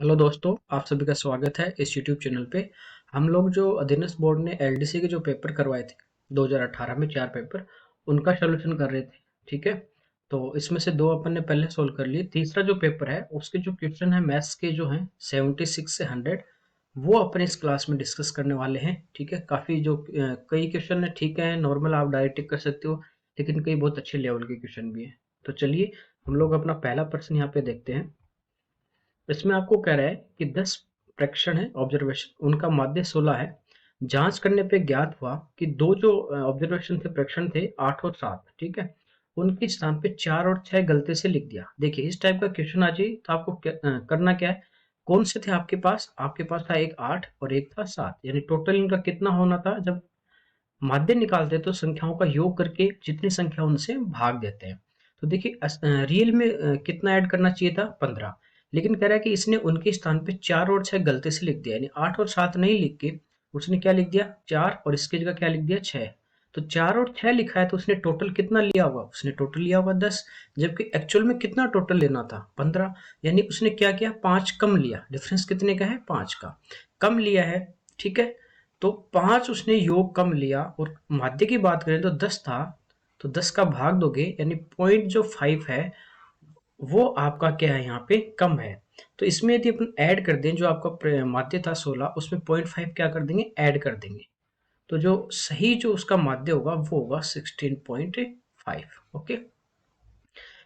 Hello दोस्तों, आप सभी का स्वागत है इस यूट्यूब चैनल पे। हम लोग जो अधीनस्थ बोर्ड ने एलडीसी के जो पेपर करवाए थे 2018 में 4 पेपर, उनका सोल्यूशन कर रहे थे। ठीक है, तो इसमें से 2 अपन ने पहले सोल्व कर लिए। तीसरा जो पेपर है उसके जो क्वेश्चन है मैथ्स के जो हैं 76 से 100, वो अपन इस क्लास में डिस्कस करने वाले हैं। ठीक है, काफ़ी जो कई क्वेश्चन है ठीक है, नॉर्मल आप डायरेक्ट टिक कर सकते हो, लेकिन कई बहुत अच्छे लेवल के क्वेश्चन भी हैं। तो चलिए हम लोग अपना पहला प्रश्न यहाँ पे देखते हैं। इसमें आपको कह रहा है कि 10 प्रेक्षण है ऑब्जर्वेशन, उनका माध्य 16 है। जांच करने पे ज्ञात हुआ कि दो जो ऑब्जर्वेशन थे, प्रेक्षण थे 8 और 7, ठीक है, उनके स्थान पे 4 और 6 गलती से लिख दिया। देखिए इस टाइप का क्वेश्चन आ जाए तो आपको करना क्या है। कौन से थे आपके पास था एक 8 और एक था 7, यानी टोटल इनका कितना होना था। जब माध्य निकालते हैं तो संख्याओं का योग करके जितनी संख्या उनसे भाग देते हैं। तो देखिए रियल में कितना ऐड करना चाहिए था 15, लेकिन कह रहा है कि इसने उनके स्थान पे 4 और 6 गलती से लिख दिया, यानी 8 और 7 नहीं लिख के उसने क्या लिख दिया 4, और इसकी जगह क्या लिख दिया 6। तो 4 और 6 लिखा है तो उसने टोटल कितना लिया होगा, उसने टोटल लिया होगा 10, जबकि एक्चुअल में कितना टोटल लेना था 15। यानी उसने क्या किया 5 कम लिया। डिफरेंस कितने का है 5 का कम लिया है। ठीक है, तो 5 उसने योग कम लिया, और माध्य की बात करें तो 10 था, तो 10 का भाग दोगे यानी पॉइंट जो 5 है वो आपका क्या है यहाँ पे कम है। तो इसमें यदि अपन ऐड कर दें, जो आपका माध्य था 16, उसमें 0.5 क्या कर देंगे ऐड कर देंगे, तो जो सही जो उसका माध्य होगा वो होगा 16.5। ओके,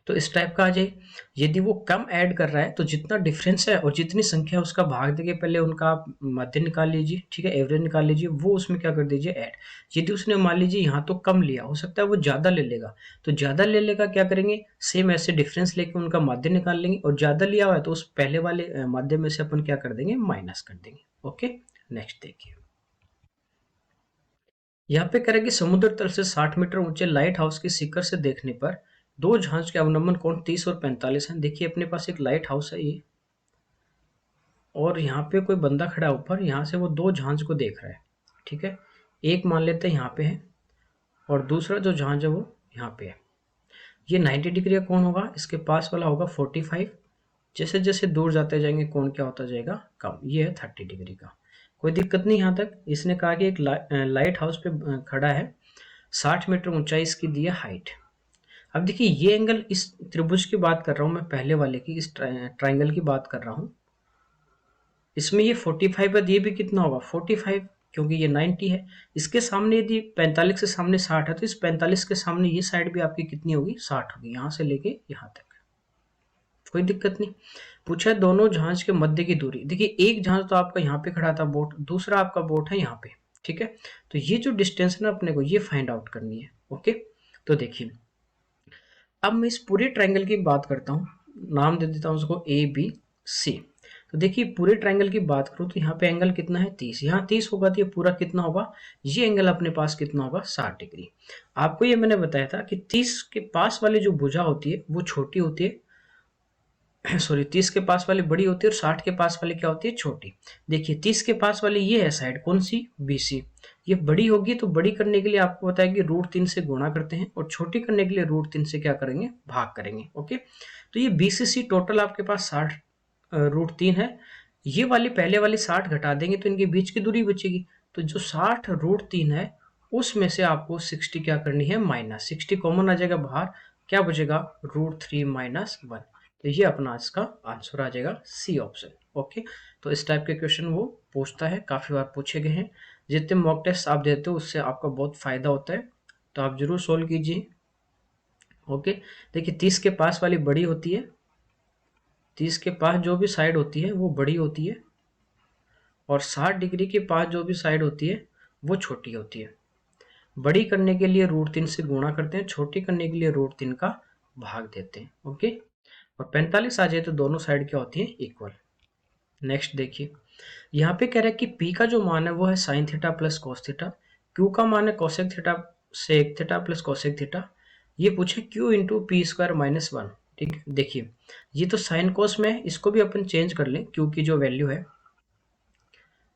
तो इस टाइप का आ जाए। यदि वो कम ऐड कर रहा है तो जितना डिफरेंस है और जितनी संख्या उसका भाग देके पहले उनका आप मध्य निकाल लीजिए, ठीक है, एवरेज निकाल लीजिए, वो उसमें क्या कर दीजिए ऐड। यदि उसने मान लीजिए यहाँ तो कम लिया, हो सकता है वो ज़्यादा ले लेगा, तो ज़्यादा ले लेगा क्या करेंगे सेम ऐसे डिफरेंस लेके उनका माध्य निकाल लेंगे, और ज़्यादा लिया हुआ है तो उस पहले वाले माध्य में से अपन क्या कर देंगे माइनस कर देंगे। ओके, नेक्स्ट देखिए। यहाँ पे कह रहा है कि समुद्र तल से 60 मीटर ऊंचे लाइट हाउस की शिखर से देखने पर दो जहाज के अवनमन कोण 30 और 45 हैं। देखिए अपने पास एक लाइट हाउस है ये, और यहाँ पे कोई बंदा खड़ा है ऊपर, यहाँ से वो दो जहाज को देख रहा है। ठीक है, एक मान लेते हैं यहाँ पे है, और दूसरा जो जहाज है वो यहाँ पे है। ये 90 डिग्री का कोण होगा, इसके पास वाला होगा 45। जैसे जैसे दूर जाते जाएंगे कोण क्या होता जाएगा कम। ये है 30 डिग्री का। कोई दिक्कत नहीं यहाँ तक। इसने कहा कि एक लाइट हाउस पे खड़ा है, 60 मीटर ऊंचाई इसकी दी है हाइट। अब देखिए ये एंगल, इस त्रिभुज की बात कर रहा हूँ मैं, पहले वाले की, इस ट्राइंगल की बात कर रहा हूँ। इसमें ये 45 है, ये भी कितना होगा 45, क्योंकि ये 90 है। इसके सामने यदि 45 के सामने 60 है तो इस 45 के सामने ये साइड भी आपकी कितनी होगी 60 होगी, यहाँ से लेके यहाँ तक। कोई दिक्कत नहीं। पूछा है दोनों जहाज के मध्य की दूरी। देखिए एक जहाज तो आपका यहाँ पे खड़ा था बोट, दूसरा आपका बोट है यहाँ पे। ठीक है, तो ये जो डिस्टेंस है ना अपने को ये फाइंड आउट करनी है। ओके, तो देखिए अब मैं इस पूरे ट्रायंगल की बात करता हूँ, नाम दे देता हूँ उसको ए बी सी। तो देखिए पूरे ट्रायंगल की बात करूँ तो यहाँ पे एंगल कितना है 30, यहाँ 30 होगा तो ये पूरा कितना होगा, ये एंगल अपने पास कितना होगा 60 डिग्री। आपको ये मैंने बताया था कि 30 के पास वाली जो भुजा होती है वो छोटी होती है, सॉरी 30 के पास वाली बड़ी होती है और 60 के पास वाली क्या होती है छोटी। देखिए 30 के पास वाली ये है साइड कौन सी BC, ये बड़ी होगी, तो बड़ी करने के लिए आपको बताया कि √3 से गुणा करते हैं, और छोटी करने के लिए √3 से क्या करेंगे भाग करेंगे। ओके, तो ये BCC टोटल आपके पास 60 √3 है। ये वाली पहले वाली 60 घटा देंगे तो इनके बीच की दूरी बचेगी, तो जो 60 √3 है उसमें से आपको 60 क्या करनी है माइनस, 60 कॉमन आ जाएगा बाहर, क्या बचेगा √3 - 1। तो ये अपना इसका आंसर आ जाएगा सी ऑप्शन। ओके, तो इस टाइप के क्वेश्चन वो पूछता है, काफ़ी बार पूछे गए हैं। जितने मॉक टेस्ट आप देते हो उससे आपका बहुत फ़ायदा होता है, तो आप ज़रूर सोल्व कीजिए। ओके, देखिए 30 के पास वाली बड़ी होती है, 30 के पास जो भी साइड होती है वो बड़ी होती है, और 60 डिग्री के पास जो भी साइड होती है वो छोटी होती है। बड़ी करने के लिए √3 से गुणा करते हैं, छोटी करने के लिए √3 का भाग देते हैं। ओके, और 45 आ जाए तो दोनों साइड क्या होती है इक्वल। नेक्स्ट देखिए, यहाँ पे कह रहा है कि P का जो मान है वो है sin theta plus cos theta, Q का मान है cosec theta sec theta plus cosec theta. ये पूछे Q इंटू P² - 1। ठीक है, देखिए ये तो साइन कोस में है, इसको भी अपन चेंज कर लें। Q की जो वैल्यू है,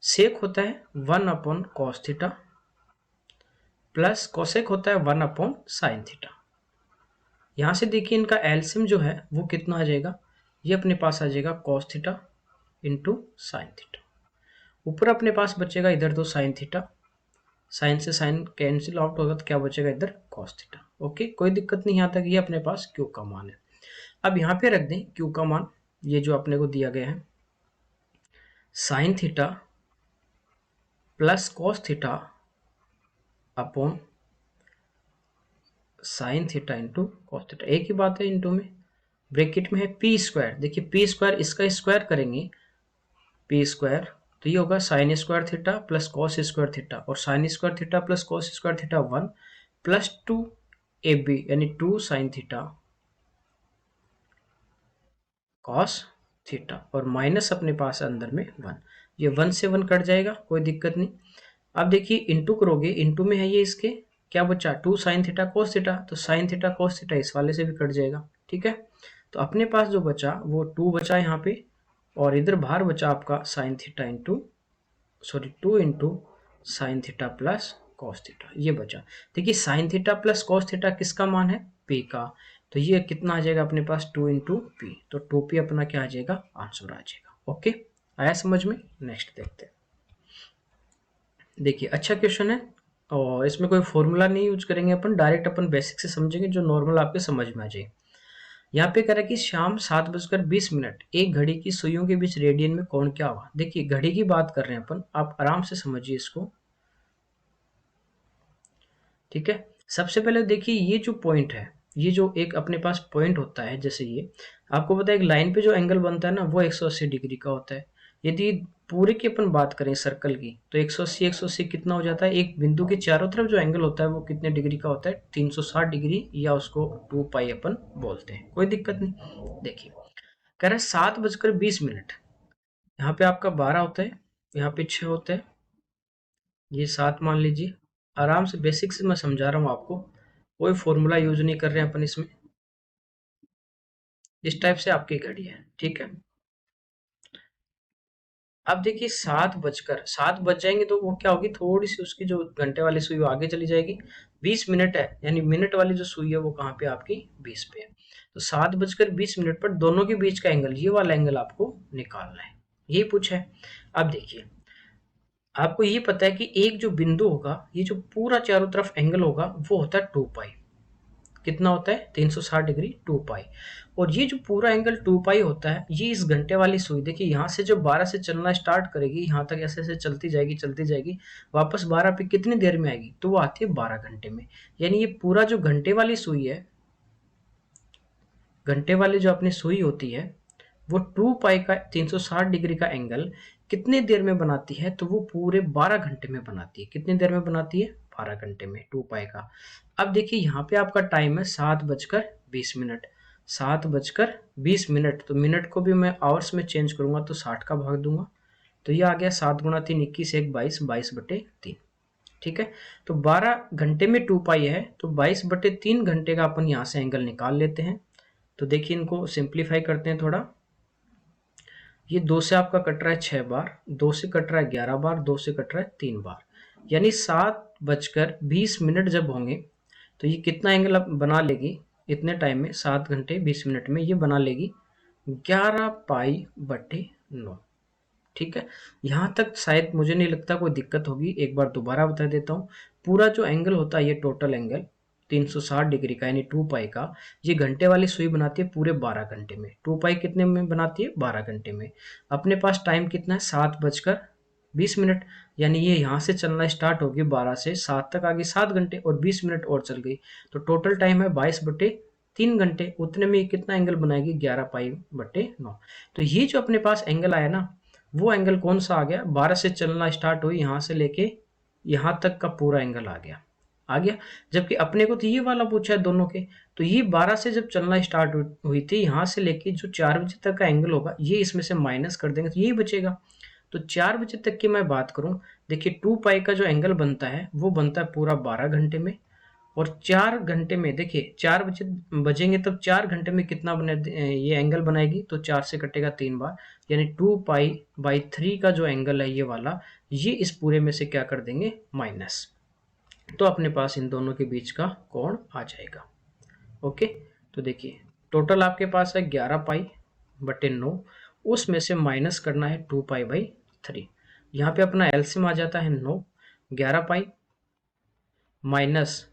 सेक होता है 1/cos थीटा, प्लस कोसेक होता है 1/sin थीटा। यहाँ से देखिए इनका एलसीएम जो है वो कितना आ जाएगा, ये अपने पास आ जाएगा cos theta into sine theta. ऊपर अपने पास बचेगा इधर तो साइन थीटा, साइन से साइन कैंसिल आउट होगा तो क्या बचेगा इधर कॉस थीटा। ओके, कोई दिक्कत नहीं यहाँ तक। ये अपने पास क्यू का मान है। अब यहाँ पे रख दें क्यू का मान, ये जो अपने को दिया गया है sine theta plus cos theta upon sine theta into cos theta, एक ही बात है, इंटू में ब्रैकेट में है पी स्क्वायर। देखिए पी स्क्वायर इसका स्क्वायर करेंगे पी स्क्वायर, तो ये होगा sine square theta plus cos square theta, और sine square theta plus cos square theta 1 plus 2ab यानी 2 साइन थीटा कॉस थीटा, और माइनस अपने पास अंदर में 1। ये 1 से 1 कट जाएगा, कोई दिक्कत नहीं। अब देखिए इंटू करोगे, इंटू में है ये इसके क्या बचा 2 साइन थीटा कोस थीटा, तो साइन थीटा कोस थीटा इस वाले से भी कट जाएगा। ठीक है, तो अपने पास जो बचा वो 2 बचा यहाँ पे, और इधर बाहर बचा आपका sign theta into 2 into sine theta plus cos theta, ये बचा। देखिए sign theta plus cos theta किसका मान है, पी का, तो ये कितना आ जाएगा अपने पास 2 इंटू पी, तो 2p अपना क्या आ जाएगा, आंसर आ जाएगा। ओके, आया समझ में। नेक्स्ट देखते हैं। देखिए अच्छा क्वेश्चन है, और इसमें कोई फॉर्मूला नहीं यूज करेंगे अपन, डायरेक्ट अपन बेसिक से समझेंगे जो नॉर्मल आपके समझ में आ जाए। यहाँ पे कह रहा है कि शाम 7:20 एक घड़ी की सुइयों के बीच रेडियन में कोण क्या होगा। देखिए घड़ी की बात कर रहे हैं अपन, आप आराम से समझिए इसको। ठीक है, सबसे पहले देखिए ये जो पॉइंट है, ये जो एक अपने पास पॉइंट होता है, जैसे ये आपको पता है एक लाइन पे जो एंगल बनता है ना वो 180 डिग्री का होता है। यदि पूरे की अपन बात करें सर्कल की, तो 180 कितना हो जाता है, एक बिंदु के चारों तरफ जो एंगल होता है वो कितने डिग्री का होता है, 360 डिग्री, या उसको 2 पाई अपन बोलते हैं, कोई दिक्कत नहीं। देखिए कह रहा है 7:20, यहाँ पे आपका 12 होता है, यहाँ पे 6 होता है, ये 7 मान लीजिए। आराम से बेसिक से मैं समझा रहा हूँ आपको, कोई फॉर्मूला यूज नहीं कर रहे हैं अपन इसमें। इस टाइप से आपकी घड़ी है। ठीक है, अब देखिए 7 बज जाएंगे तो वो क्या होगी, थोड़ी सी उसकी जो घंटे वाली सुई वो आगे चली जाएगी। 20 मिनट है, यानी मिनट वाली जो सुई है वो कहाँ पे आपकी 20 पे है। तो 7:20 पर दोनों के बीच का एंगल, ये वाला एंगल आपको निकालना है, यही पूछा है। अब देखिए आपको ये पता है कि एक जो बिंदु होगा, ये जो पूरा चारों तरफ एंगल होगा वो होता है 2 पाई। कितना होता है 360 डिग्री 2 पाई। और ये जो पूरा एंगल 2 पाई होता है, ये इस घंटे वाली सुई, देखिए यहाँ से जब 12 से चलना स्टार्ट करेगी, यहाँ तक ऐसे ऐसे चलती जाएगी, वापस 12 पे कितनी देर में आएगी, तो वो आती है 12 घंटे में। यानी ये पूरा जो घंटे वाली सुई है, घंटे वाली जो अपनी सुई होती है, वो 2 पाई का 360 डिग्री का एंगल कितने देर में बनाती है, तो वो पूरे 12 घंटे में बनाती है। कितनी देर में बनाती है, 12 घंटे में 2 पाई का। अब देखिए यहाँ पे आपका टाइम है 7:20, 7:20, तो मिनट को भी मैं आवर्स में चेंज करूंगा तो 60 का भाग दूंगा, तो ये आ गया 7 × 3 21 1 22 22/3। ठीक है, तो 12 घंटे में 2 पाई है, तो 22/3 घंटे का अपन यहाँ से एंगल निकाल लेते हैं। तो देखिए इनको सिंप्लीफाई करते हैं थोड़ा। ये 2 से आपका कट रहा है 6 बार, 2 से कट रहा है 11 बार, 2 से कट रहा है 3 बार, यानी 7:20 जब होंगे तो ये कितना एंगल अब बना लेगी इतने टाइम में, 7 घंटे 20 मिनट में ये बना लेगी 11 पाई/9। ठीक है, यहाँ तक शायद मुझे नहीं लगता कोई दिक्कत होगी। एक बार दोबारा बता देता हूँ, पूरा जो एंगल होता है ये टोटल एंगल 360 डिग्री का यानी 2 पाई का, ये घंटे वाली सुई बनाती है पूरे 12 घंटे में। 2 पाई कितने में बनाती है, 12 घंटे में। अपने पास टाइम कितना है 7:20, यानी ये यहाँ से चलना स्टार्ट होगी 12 से 7 तक आगे 7 घंटे और 20 मिनट और चल गई, तो टोटल टाइम है 22/3 घंटे। उतने में ये कितना एंगल बनाएगी, 11 पाई/9। तो ये जो अपने पास एंगल आया ना, वो एंगल कौन सा आ गया, 12 से चलना स्टार्ट हुई यहाँ से लेके यहाँ तक का पूरा एंगल आ गया। जबकि अपने को तो ये वाला पूछा है दोनों के, तो ये 12 से जब चलना स्टार्ट हुई थी यहाँ से लेके जो 4 बजे तक का एंगल होगा, ये इसमें से माइनस कर देंगे तो यही बचेगा। तो 4 बजे तक की मैं बात करूं, देखिए 2 पाई का जो एंगल बनता है वो बनता है पूरा 12 घंटे में, और 4 घंटे में देखिए 4 बजे बजेंगे तब 4 घंटे में कितना बने ये एंगल बनाएगी, तो 4 से कटेगा 3 बार, यानी 2 पाई/3 का जो एंगल है ये वाला, ये इस पूरे में से क्या कर देंगे, माइनस। तो अपने पास इन दोनों के बीच का कोण आ जाएगा। ओके, तो देखिए टोटल आपके पास है 11 पाई/9, उसमें से माइनस करना है 2π/3। यहाँ पे अपना एलसीएम आ जाता है 9, 11π माइनस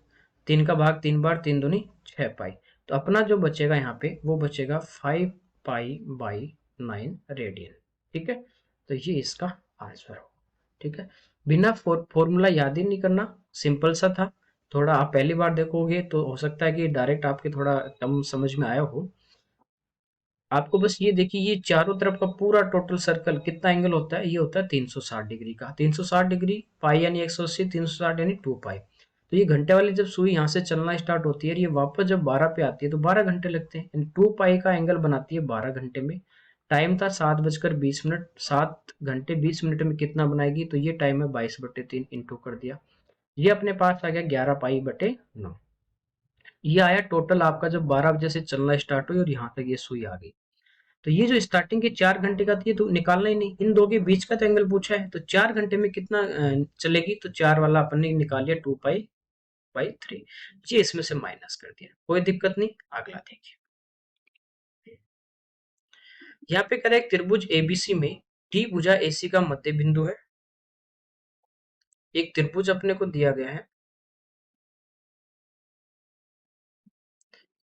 3 का भाग 3 बार, 3 दूनी 6π। तो अपना जो बचेगा यहाँ पे वो बचेगा 5π/9 रेडियन। ठीक है, तो ये इसका आंसर हो। ठीक है, बिना फॉर्मूला याद ही नहीं करना, सिंपल सा था। थोड़ा आप पहली बार देखोगे तो हो सकता है कि डायरेक्ट आपके थोड़ा कम समझ में आया हो। आपको बस ये देखिए, ये चारों तरफ का पूरा टोटल सर्कल कितना एंगल होता है, ये होता है 360 डिग्री का। 360 डिग्री, पाई यानी 180, 360 यानी 2π। तो ये घंटे वाली जब सुई यहाँ से चलना स्टार्ट होती है और ये वापस जब 12 पे आती है तो 12 घंटे लगते हैं, यानी 2π का एंगल बनाती है 12 घंटे में। टाइम था 7:20। 7 घंटे 20 मिनट में कितना बनाएगी, तो ये टाइम है 22/3, इंटू कर दिया। ये अपने पास आ गया 11π/9। ये आया टोटल आपका जब 12 बजे से चलना स्टार्ट हुई और यहाँ तक ये सुई आ गई। तो ये जो स्टार्टिंग के 4 घंटे का थी, तो निकालना ही नहीं, इन दो के बीच का तो एंगल पूछा है। तो 4 घंटे में कितना चलेगी, तो 4 वाला अपन ने निकाल लिया 2π/3। ये इसमें से माइनस कर दिया, कोई दिक्कत नहीं। अगला देखिए, यहाँ पे कह रहा है एक त्रिभुज एबीसी में डी भुजा एसी का मध्य बिंदु है। एक त्रिभुज अपने को दिया गया है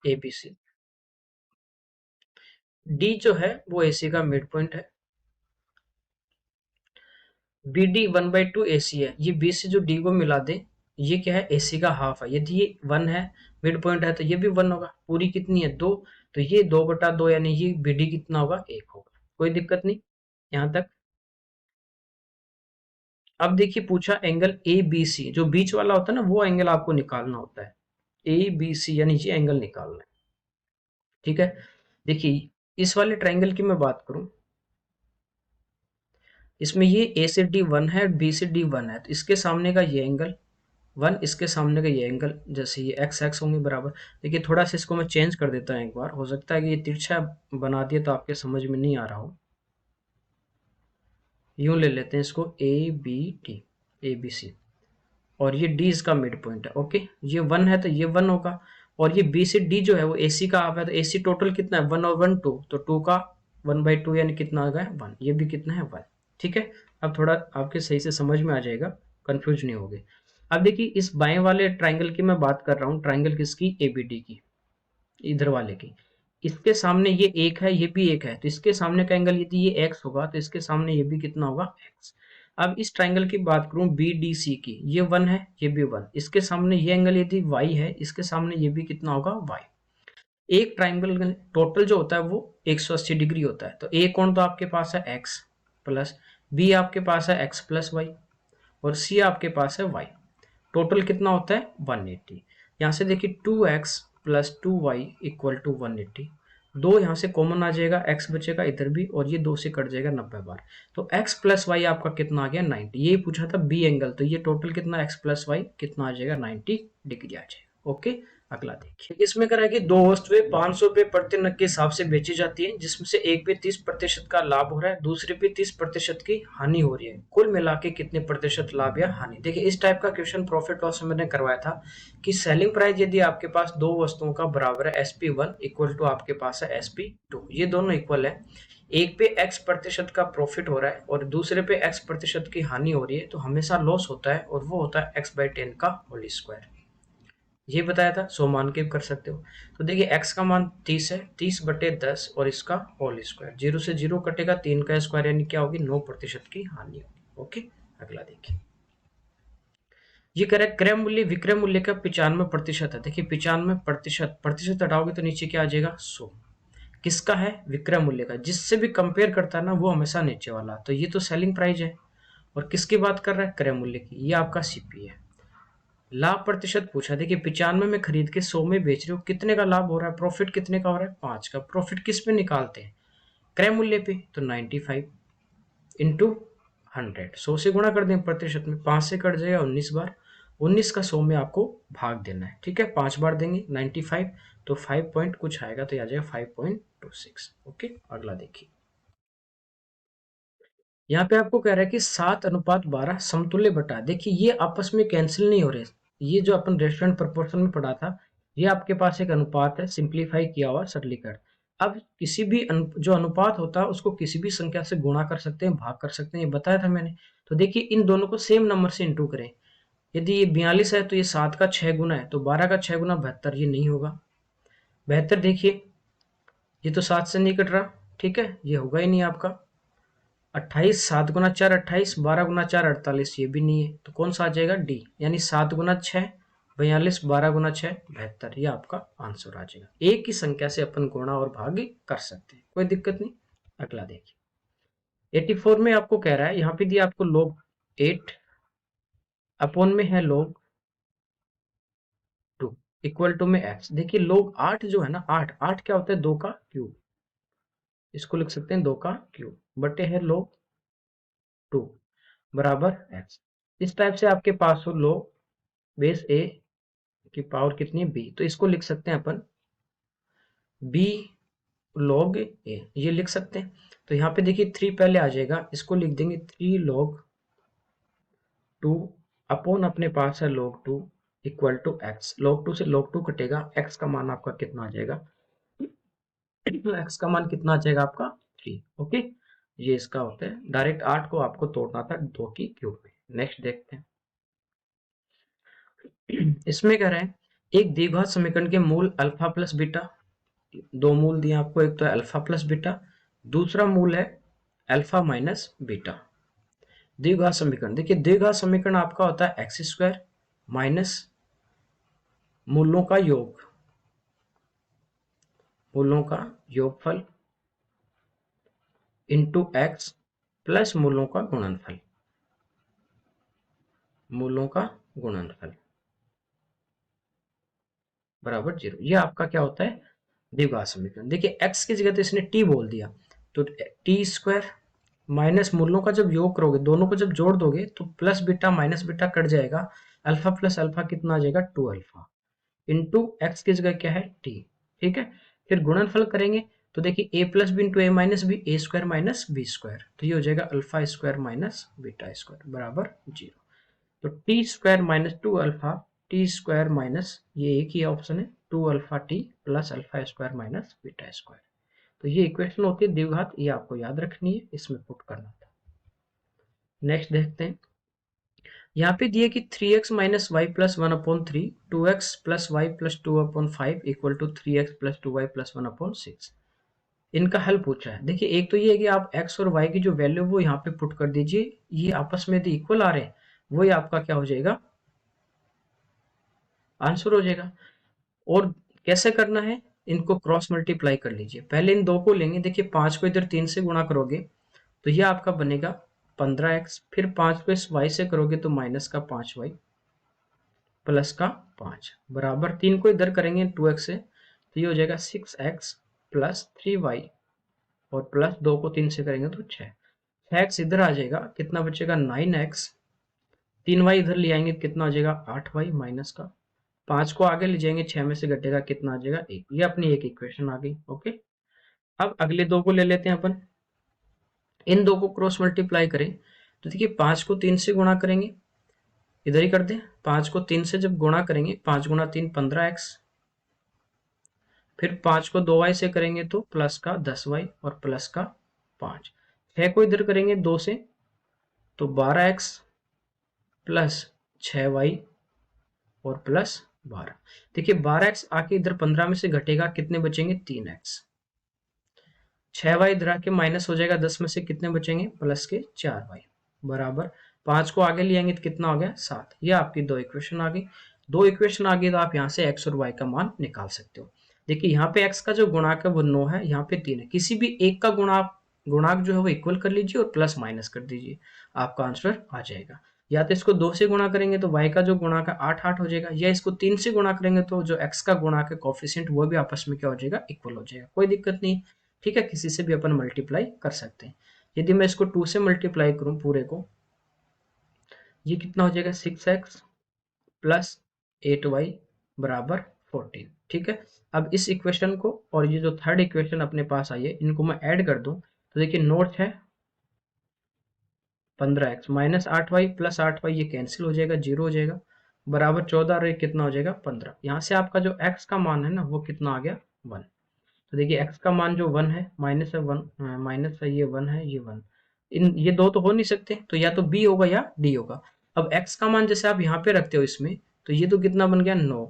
एबीसी, डी जो है वो एसी का मिड पॉइंट है, बी डी 1/2 एसी है। ये बी से जो डी को मिला दे, ये क्या है, एसी का हाफ है। यदि ये 1 है, मिड पॉइंट है, तो ये भी 1 होगा। पूरी कितनी है, 2, तो ये 2/2 यानी ये बी डी कितना होगा, 1 होगा। कोई दिक्कत नहीं यहाँ तक। अब देखिए पूछा एंगल ए बी सी, जो बीच वाला होता है ना, वो एंगल आपको निकालना होता है। ए बी सी यानी ये एंगल निकालना है। ठीक है, देखिए इस वाले ट्राइंगल की मैं बात करूं, इसमें ये ए से डी 1 है, बी से डी 1 है, तो इसके सामने का ये एंगल 1, इसके सामने का ये एंगल, जैसे ये एक्स एक्स होंगे बराबर। देखिए थोड़ा सा इसको मैं चेंज कर देता हूँ एक बार, हो सकता है कि ये तिरछा बना दिया तो आपके समझ में नहीं आ रहा हो। यूं ले लेते हैं इसको, A B D, A B C, और ये डी इसका मिड पॉइंट है। ओके, ये 1 है तो ये 1 होगा, और ये बी से डी जो है वो एसी का हाफ है, तो एसी टोटल कितना है, 1 और 1 2, तो 2 का 1/2 यानी कितना आ गया, 1। ये भी कितना है, 1। ठीक है, अब थोड़ा आपके सही से समझ में आ जाएगा, कंफ्यूज नहीं होगे। अब देखिए इस बाएं वाले ट्राइंगल की मैं बात कर रहा हूँ, ट्राइंगल किसकी, एबीडी की, इधर वाले की। इसके सामने ये 1 है, ये भी 1 है, तो इसके सामने का एंगल यदि ये x होगा तो इसके सामने ये भी कितना होगा, x। अब इस ट्राइंगल की बात करूं बी डी सी की, ये 1 है, ये भी 1, इसके सामने ये एंगल यदि y है, इसके सामने ये भी कितना होगा, y। एक ट्राइंगल टोटल जो होता है वो 180 डिग्री होता है। तो ए कोण तो आपके पास है x प्लस, बी आपके पास है x प्लस वाई, और सी आपके पास है y। टोटल कितना होता है, 180। यहाँ से देखिए 2x plus 2y equal to 180। 2 यहाँ से कॉमन आ जाएगा, x बचेगा इधर भी, और ये 2 से कट जाएगा 90 बार। तो x प्लस वाई आपका कितना आ गया, 90। ये पूछा था बी एंगल, तो ये टोटल कितना x प्लस वाई कितना आ जाएगा, 90 डिग्री आ जाएगा। ओके, अगला देखिए, इसमें कह रहा है कि दो वस्तुएं 500 रुपए प्रति नग के हिसाब से बेची जाती है, जिसमें से एक पे 30% का लाभ हो रहा है, दूसरे पे 30% की हानि हो रही है। कुल मिला के कितने प्रतिशत लाभ या हानि। देखिए इस टाइप का क्वेश्चन प्रॉफिट लॉस में मैंने करवाया था कि सेलिंग प्राइस यदि आपके पास दो वस्तुओं का बराबर है, SP1 इक्वल टू आपके पास है SP2, ये दोनों इक्वल है, एक पे x% का प्रॉफिट हो रहा है और दूसरे पे x% की हानि हो रही है, तो हमेशा लॉस होता है, और वो होता है x/10 का होल स्क्वायर। ये बताया था, 100 मान के कर सकते हो। तो देखिए x का मान 30 है, 30/10 और इसका होल स्क्वायर, 0 से 0 कटेगा, 3 का स्क्वायर यानी क्या होगी, 9% की हानि होगी। ओके, अगला देखिए, ये कह रहा है क्रय मूल्य विक्रय मूल्य का 95% है। देखिए 95%, प्रतिशत हटाओगे तो नीचे क्या आ जाएगा, 100। किसका है, विक्रय मूल्य का। जिससे भी कंपेयर करता है ना वो हमेशा नीचे वाला, तो ये तो सेलिंग प्राइस है, और किसकी बात कर रहा है, क्रय मूल्य की, ये आपका सीपी है। लाभ प्रतिशत पूछा, देखिए 95 में खरीद के 100 में बेच रहे हो, कितने का लाभ हो रहा है, प्रॉफिट कितने का हो रहा है, 5 का। प्रॉफिट किस पे निकालते हैं, क्रय मूल्य पे, तो 95 इंटू 100, 100 से गुणा कर दें प्रतिशत में, 5 से कट जाएगा 19 बार, 19 का 100 में आपको भाग देना है। ठीक है, 5 बार देंगे 95, तो 5 पॉइंट कुछ आएगा, तो आ जाएगा 5.26। ओके, अगला देखिए, यहाँ पे आपको कह रहा है कि 7:12 समतुल्य बटा। देखिए ये आपस में कैंसिल नहीं हो रहे, ये जो अपन रेस्टोरेंट प्रोपोर्शन में पढ़ा था, ये आपके पास एक अनुपात है, सिंप्लीफाई किया हुआ सरलीकरण। अब किसी भी जो अनुपात होता है उसको किसी भी संख्या से गुणा कर सकते हैं, भाग कर सकते हैं, ये बताया था मैंने। तो देखिए इन दोनों को सेम नंबर से इंटू करें। यदि ये 42 है तो ये 7 का 6 गुना है, तो 12 का 6 गुना 72, ये नहीं होगा। 72 देखिए ये तो 7 से नहीं कट रहा, ठीक है, ये होगा ही नहीं आपका। 28, 7 गुना 4 28, 12 गुना 4 48, ये भी नहीं है, तो कौन सा आ जाएगा? डी, यानी 7 गुना 6 42, 12 गुना 6 72, ये आपका आंसर आ जाएगा। एक ही संख्या से अपन गुणा और भाग कर सकते हैं, कोई दिक्कत नहीं। अगला देखिए 84 में आपको कह रहा है, यहाँ पे दिया आपको log 8 अपॉन में है log 2 इक्वल टू में x। देखिए log 8 जो है ना, 8 क्या होता है? 2 का क्यूब, इसको लिख सकते हैं 2 का क्यूब बटे है log 2 बराबर x। इस टाइप से आपके पास हो log बेस a की पावर कितनी है? b, तो इसको लिख सकते हैं अपन b log a, ये लिख सकते हैं। तो यहाँ पे देखिए 3 पहले आ जाएगा, इसको लिख देंगे 3 log 2 अपॉन अपने पास है log 2 equal to x। log 2 से log 2 कटेगा, x का मान आपका कितना आ जाएगा? x का मान कितना आ जाएगा आपका? 3। ओके, ये इसका होता है। डायरेक्ट 8 को आपको तोड़ना था 2 की क्यूब में। नेक्स्ट देखते हैं। इसमें कह रहे हैं एक द्विघात समीकरण के मूल अल्फा प्लस बीटा, दो मूल दिए आपको, एक तो है अल्फा प्लस बीटा, दूसरा मूल है अल्फा माइनस बीटा। द्विघात समीकरण, देखिए द्विघात समीकरण आपका होता है एक्स स्क्वायर माइनस मूलों का योग, मूलों का योगफल इंटू एक्स प्लस मूलों का गुणनफल, मूलों का गुणनफल बराबर 0। ये आपका क्या होता है? द्विघात समीकरण। देखिए x की जगह तो इसने t बोल दिया, तो टी स्क्वायर माइनस मूलों का जब योग करोगे, दोनों को जब जोड़ दोगे तो plus beta minus beta cut जाएगा, अल्फा प्लस अल्फा कितना आ जाएगा? 2 अल्फा इंटू एक्स की जगह क्या है? t, ठीक है। फिर गुणनफल करेंगे तो देखिए a plus b into a minus b, a square minus b square, तो ये हो जाएगा alpha square minus beta square बराबर 0। तो t square minus 2 alpha, t square minus, ये एक ही ऑप्शन है, 2 alpha t plus alpha square minus beta square. तो ये इक्वेशन होती है द्विघात, ये आपको याद रखनी है, इसमें पुट करना था। नेक्स्ट देखते हैं। यहाँ पे दिए कि 3x minus y plus 1 upon 3, 2x plus y plus 2 upon 5 equal to 3x plus 2y plus 1 upon 6। इनका हल पूछा है। देखिए एक तो ये है कि आप x और y की जो वैल्यू वो यहाँ पे पुट कर दीजिए, ये आपस में यदि इक्वल आ रहे हैं वही आपका क्या हो जाएगा? आंसर हो जाएगा। और कैसे करना है? इनको क्रॉस मल्टीप्लाई कर लीजिए। पहले इन दो को लेंगे, देखिए 5 को इधर 3 से गुणा करोगे तो ये आपका बनेगा 15x, फिर 5 को इस y से करोगे तो माइनस का 5y प्लस का 5 बराबर 3 को इधर करेंगे 2x से तो ये हो जाएगा 6x प्लस 3y और प्लस 2 को 3 से करेंगे तो 6x इधर आ जाएगा, कितना बचेगा? 9x, 3y इधर ले आएंगे कितना आ जाएगा? 8y माइनस का 5 को आगे ले जाएंगे, 6 में से घटेगा कितना आ जाएगा? 1। ये अपनी एक इक्वेशन आ गई। ओके, अब अगले दो को ले लेते हैं अपन। इन दो को क्रॉस मल्टीप्लाई करें तो देखिए 5 को 3 से गुणा करेंगे, इधर ही कर दें, 5 को 3 से जब गुणा करेंगे 5 गुणा 3 15x, फिर 5 को 2y से करेंगे तो प्लस का 10y और प्लस का 5, 6 को इधर करेंगे 2 से तो 12x प्लस 6y और प्लस 12। देखिए 12x आके इधर 15 में से घटेगा, कितने बचेंगे? 3x। 6y इधर आके माइनस हो जाएगा, 10 में से कितने बचेंगे? प्लस के 4y बराबर 5 को आगे ले आएंगे तो कितना हो गया? 7। ये आपकी दो इक्वेशन आ गई। दो इक्वेशन आ गई तो आप यहाँ से x और y का मान निकाल सकते हो। देखिए यहाँ पे x का जो गुणांक है वो 9 है, यहाँ पे 3 है, किसी भी एक का गुणांक जो है वो इक्वल कर लीजिए और प्लस माइनस कर दीजिए, आपका आंसर आ जाएगा। या तो इसको 2 से गुणा करेंगे तो y का जो गुणांक है 8 8 हो जाएगा, या इसको 3 से गुणा करेंगे तो जो x का गुणांक है कोफिशिएंट वो भी आपस में क्या हो जाएगा? इक्वल हो जाएगा, कोई दिक्कत नहीं, ठीक है। किसी से भी अपन मल्टीप्लाई कर सकते हैं। यदि मैं इसको 2 से मल्टीप्लाई करूं पूरे को, ये कितना हो जाएगा? 6x प्लस 8y बराबर 14, ठीक है। अब इस इक्वेशन को और ये जो थर्ड इक्वेशन अपने पास आई है इनको मैं ऐड कर दूं तो देखिए नोट है 15x minus 8y plus 8y, ये कैंसिल हो जाएगा, 0 हो जाएगा बराबर 14 और ये कितना हो जाएगा? 15। यहाँ से आपका जो x का मान है ना वो कितना आ गया? 1। तो देखिए x का मान जो 1 है, माइनस है 1, माइनस है ये 1 है, ये 1, इन ये दो तो हो नहीं सकते, तो या तो b होगा या d होगा। अब x का मान जैसे आप यहाँ पे रखते हो इसमें, तो ये तो कितना बन गया 9,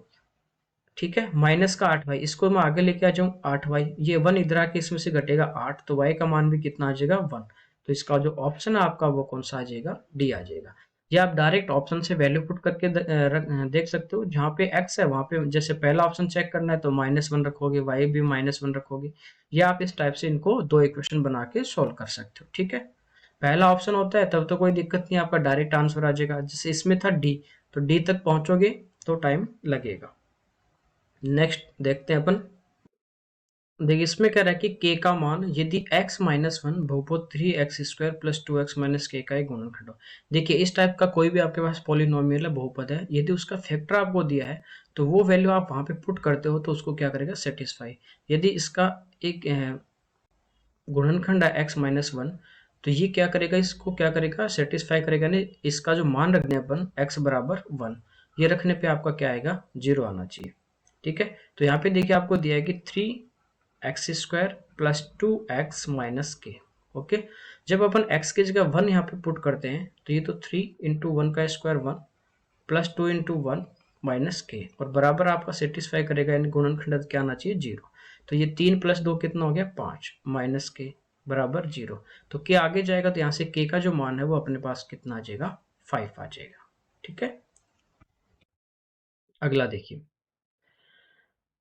ठीक है, माइनस का 8y, इसको मैं आगे लेके आ जाऊँ 8y, ये 1 इधर आके इसमें से घटेगा 8, तो y का मान भी कितना आ जाएगा 1। तो इसका जो ऑप्शन है आपका वो कौन सा आ जाएगा, डी आ जाएगा। ये आप डायरेक्ट ऑप्शन से वैल्यू पुट करके देख सकते हो, जहाँ पे x है वहाँ पे जैसे पहला ऑप्शन चेक करना है तो -1 रखोगे, y भी -1 रखोगे, या आप इस टाइप से इनको दो इक्वेशन बना के सोल्व कर सकते हो, ठीक है। पहला ऑप्शन होता है तब तो कोई दिक्कत नहीं, आपका डायरेक्ट आंसर आ जाएगा, जैसे इसमें था डी, तो डी तक पहुंचोगे तो टाइम लगेगा। नेक्स्ट देखते हैं अपन। देखिए इसमें कह रहा है कि k का मान यदि x माइनस वन बहुपद 3x² plus 2x minus k का एक गुणनखंड हो। देखिए इस टाइप का कोई भी आपके पास पॉलिनोमियल है, बहुपद है, यदि उसका फैक्टर आपको दिया है तो वो वैल्यू आप वहां पे पुट करते हो तो उसको क्या करेगा, सेटिस्फाई। यदि इसका एक गुणनखंड है x माइनस वन, तो ये क्या करेगा, इसको क्या करेगा, सेटिस्फाई करेगा। नहीं, इसका जो मान रखने अपन x बराबर 1, ये रखने पे आपका क्या आएगा, 0 आना चाहिए, ठीक है। तो यहाँ पे देखिए आपको दिया है कि 3x² प्लस 2x माइनस के, ओके। जब अपन x की जगह 1 यहाँ पे पुट करते हैं तो ये तो 3 इंटू 1 का स्क्वायर 1 प्लस 2 इंटू 1 माइनस के, और बराबर आपका सेटिस्फाई करेगा, यानी गुणनखंड क्या आना चाहिए, 0। तो ये 3 प्लस 2 कितना हो गया, 5 माइनस के बराबर 0। तो के आगे जाएगा तो यहाँ से के का जो मान है वो अपने पास कितना आ जाएगा, 5 आ जाएगा, ठीक है। अगला देखिए,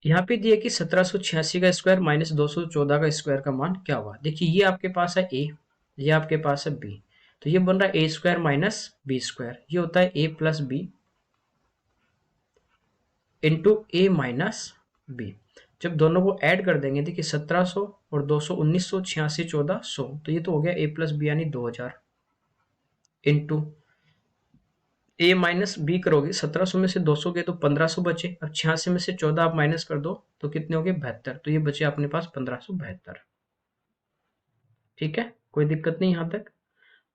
यहाँ पे दिया कि 1786 का स्क्वायर माइनस 214 का स्क्वायर का मान क्या हुआ। देखिए ये आपके पास है ए, ये आपके पास है बी, तो ये बन रहा है ए स्क्वायर माइनस बी स्क्वायर, ये होता है ए plus b into a minus B. जब दोनों को ऐड कर देंगे, देखिए 1700 और 200, 1900, 86, 1400, तो ये तो हो गया ए प्लस बी यानी 2000 इंटू ए माइनस बी करोगे, 1700 में से 200 गए तो 1500 बचे, और 86 में से 14 आप माइनस कर दो तो कितने हो गए, 72, तो ये बचे अपने पास 1572, ठीक है, कोई दिक्कत नहीं यहाँ तक।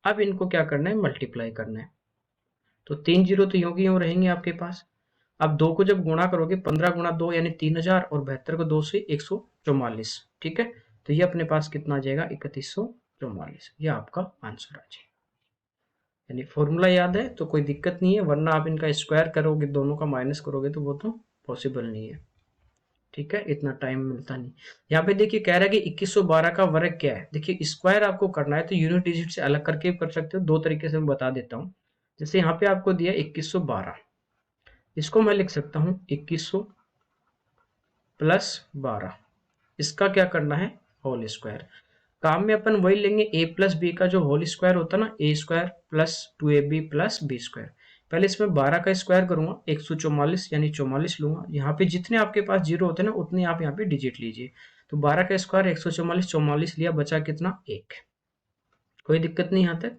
अब इनको क्या करना है, मल्टीप्लाई करना है, तो 3 जीरो तो यूं की यूं रहेंगे आपके पास। अब 2 को जब गुणा करोगे, 15 गुणा 2 यानी 3000, और 72 को 2 से 144, ठीक है। तो ये अपने पास कितना आ जाएगा, 3144, ये आपका आंसर आ जाएगा। यानी फॉर्मूला याद है तो कोई दिक्कत नहीं है, वरना आप इनका स्क्वायर करोगे, दोनों का माइनस करोगे तो वो तो पॉसिबल नहीं है, ठीक है, इतना टाइम मिलता नहीं। यहाँ पे देखिए कह रहा है कि 2112 का वर्ग क्या है। देखिए स्क्वायर आपको करना है तो यूनिट डिजिट से अलग करके कर सकते हो, दो तरीके से मैं बता देता हूँ। जैसे यहाँ पे आपको दिया 2112, इसको मैं लिख सकता हूँ 2100 प्लस 12, इसका क्या करना है, होल स्क्वायर। काम में अपन वही लेंगे, ए प्लस बी का जो होल स्क्वायर होता है ना, A square plus 2ab plus B square. पहले इसमें 12 का स्क्वायर करूंगा, 144 यानी 44 लूंगा। यहाँ पे जितने आपके पास जीरो होते हैं ना, उतने आप यहाँ पे डिजिट लीजिए। तो 12 का स्क्वायर 144, 44 लिया, बचा कितना, 1। कोई दिक्कत नहीं यहाँ तक।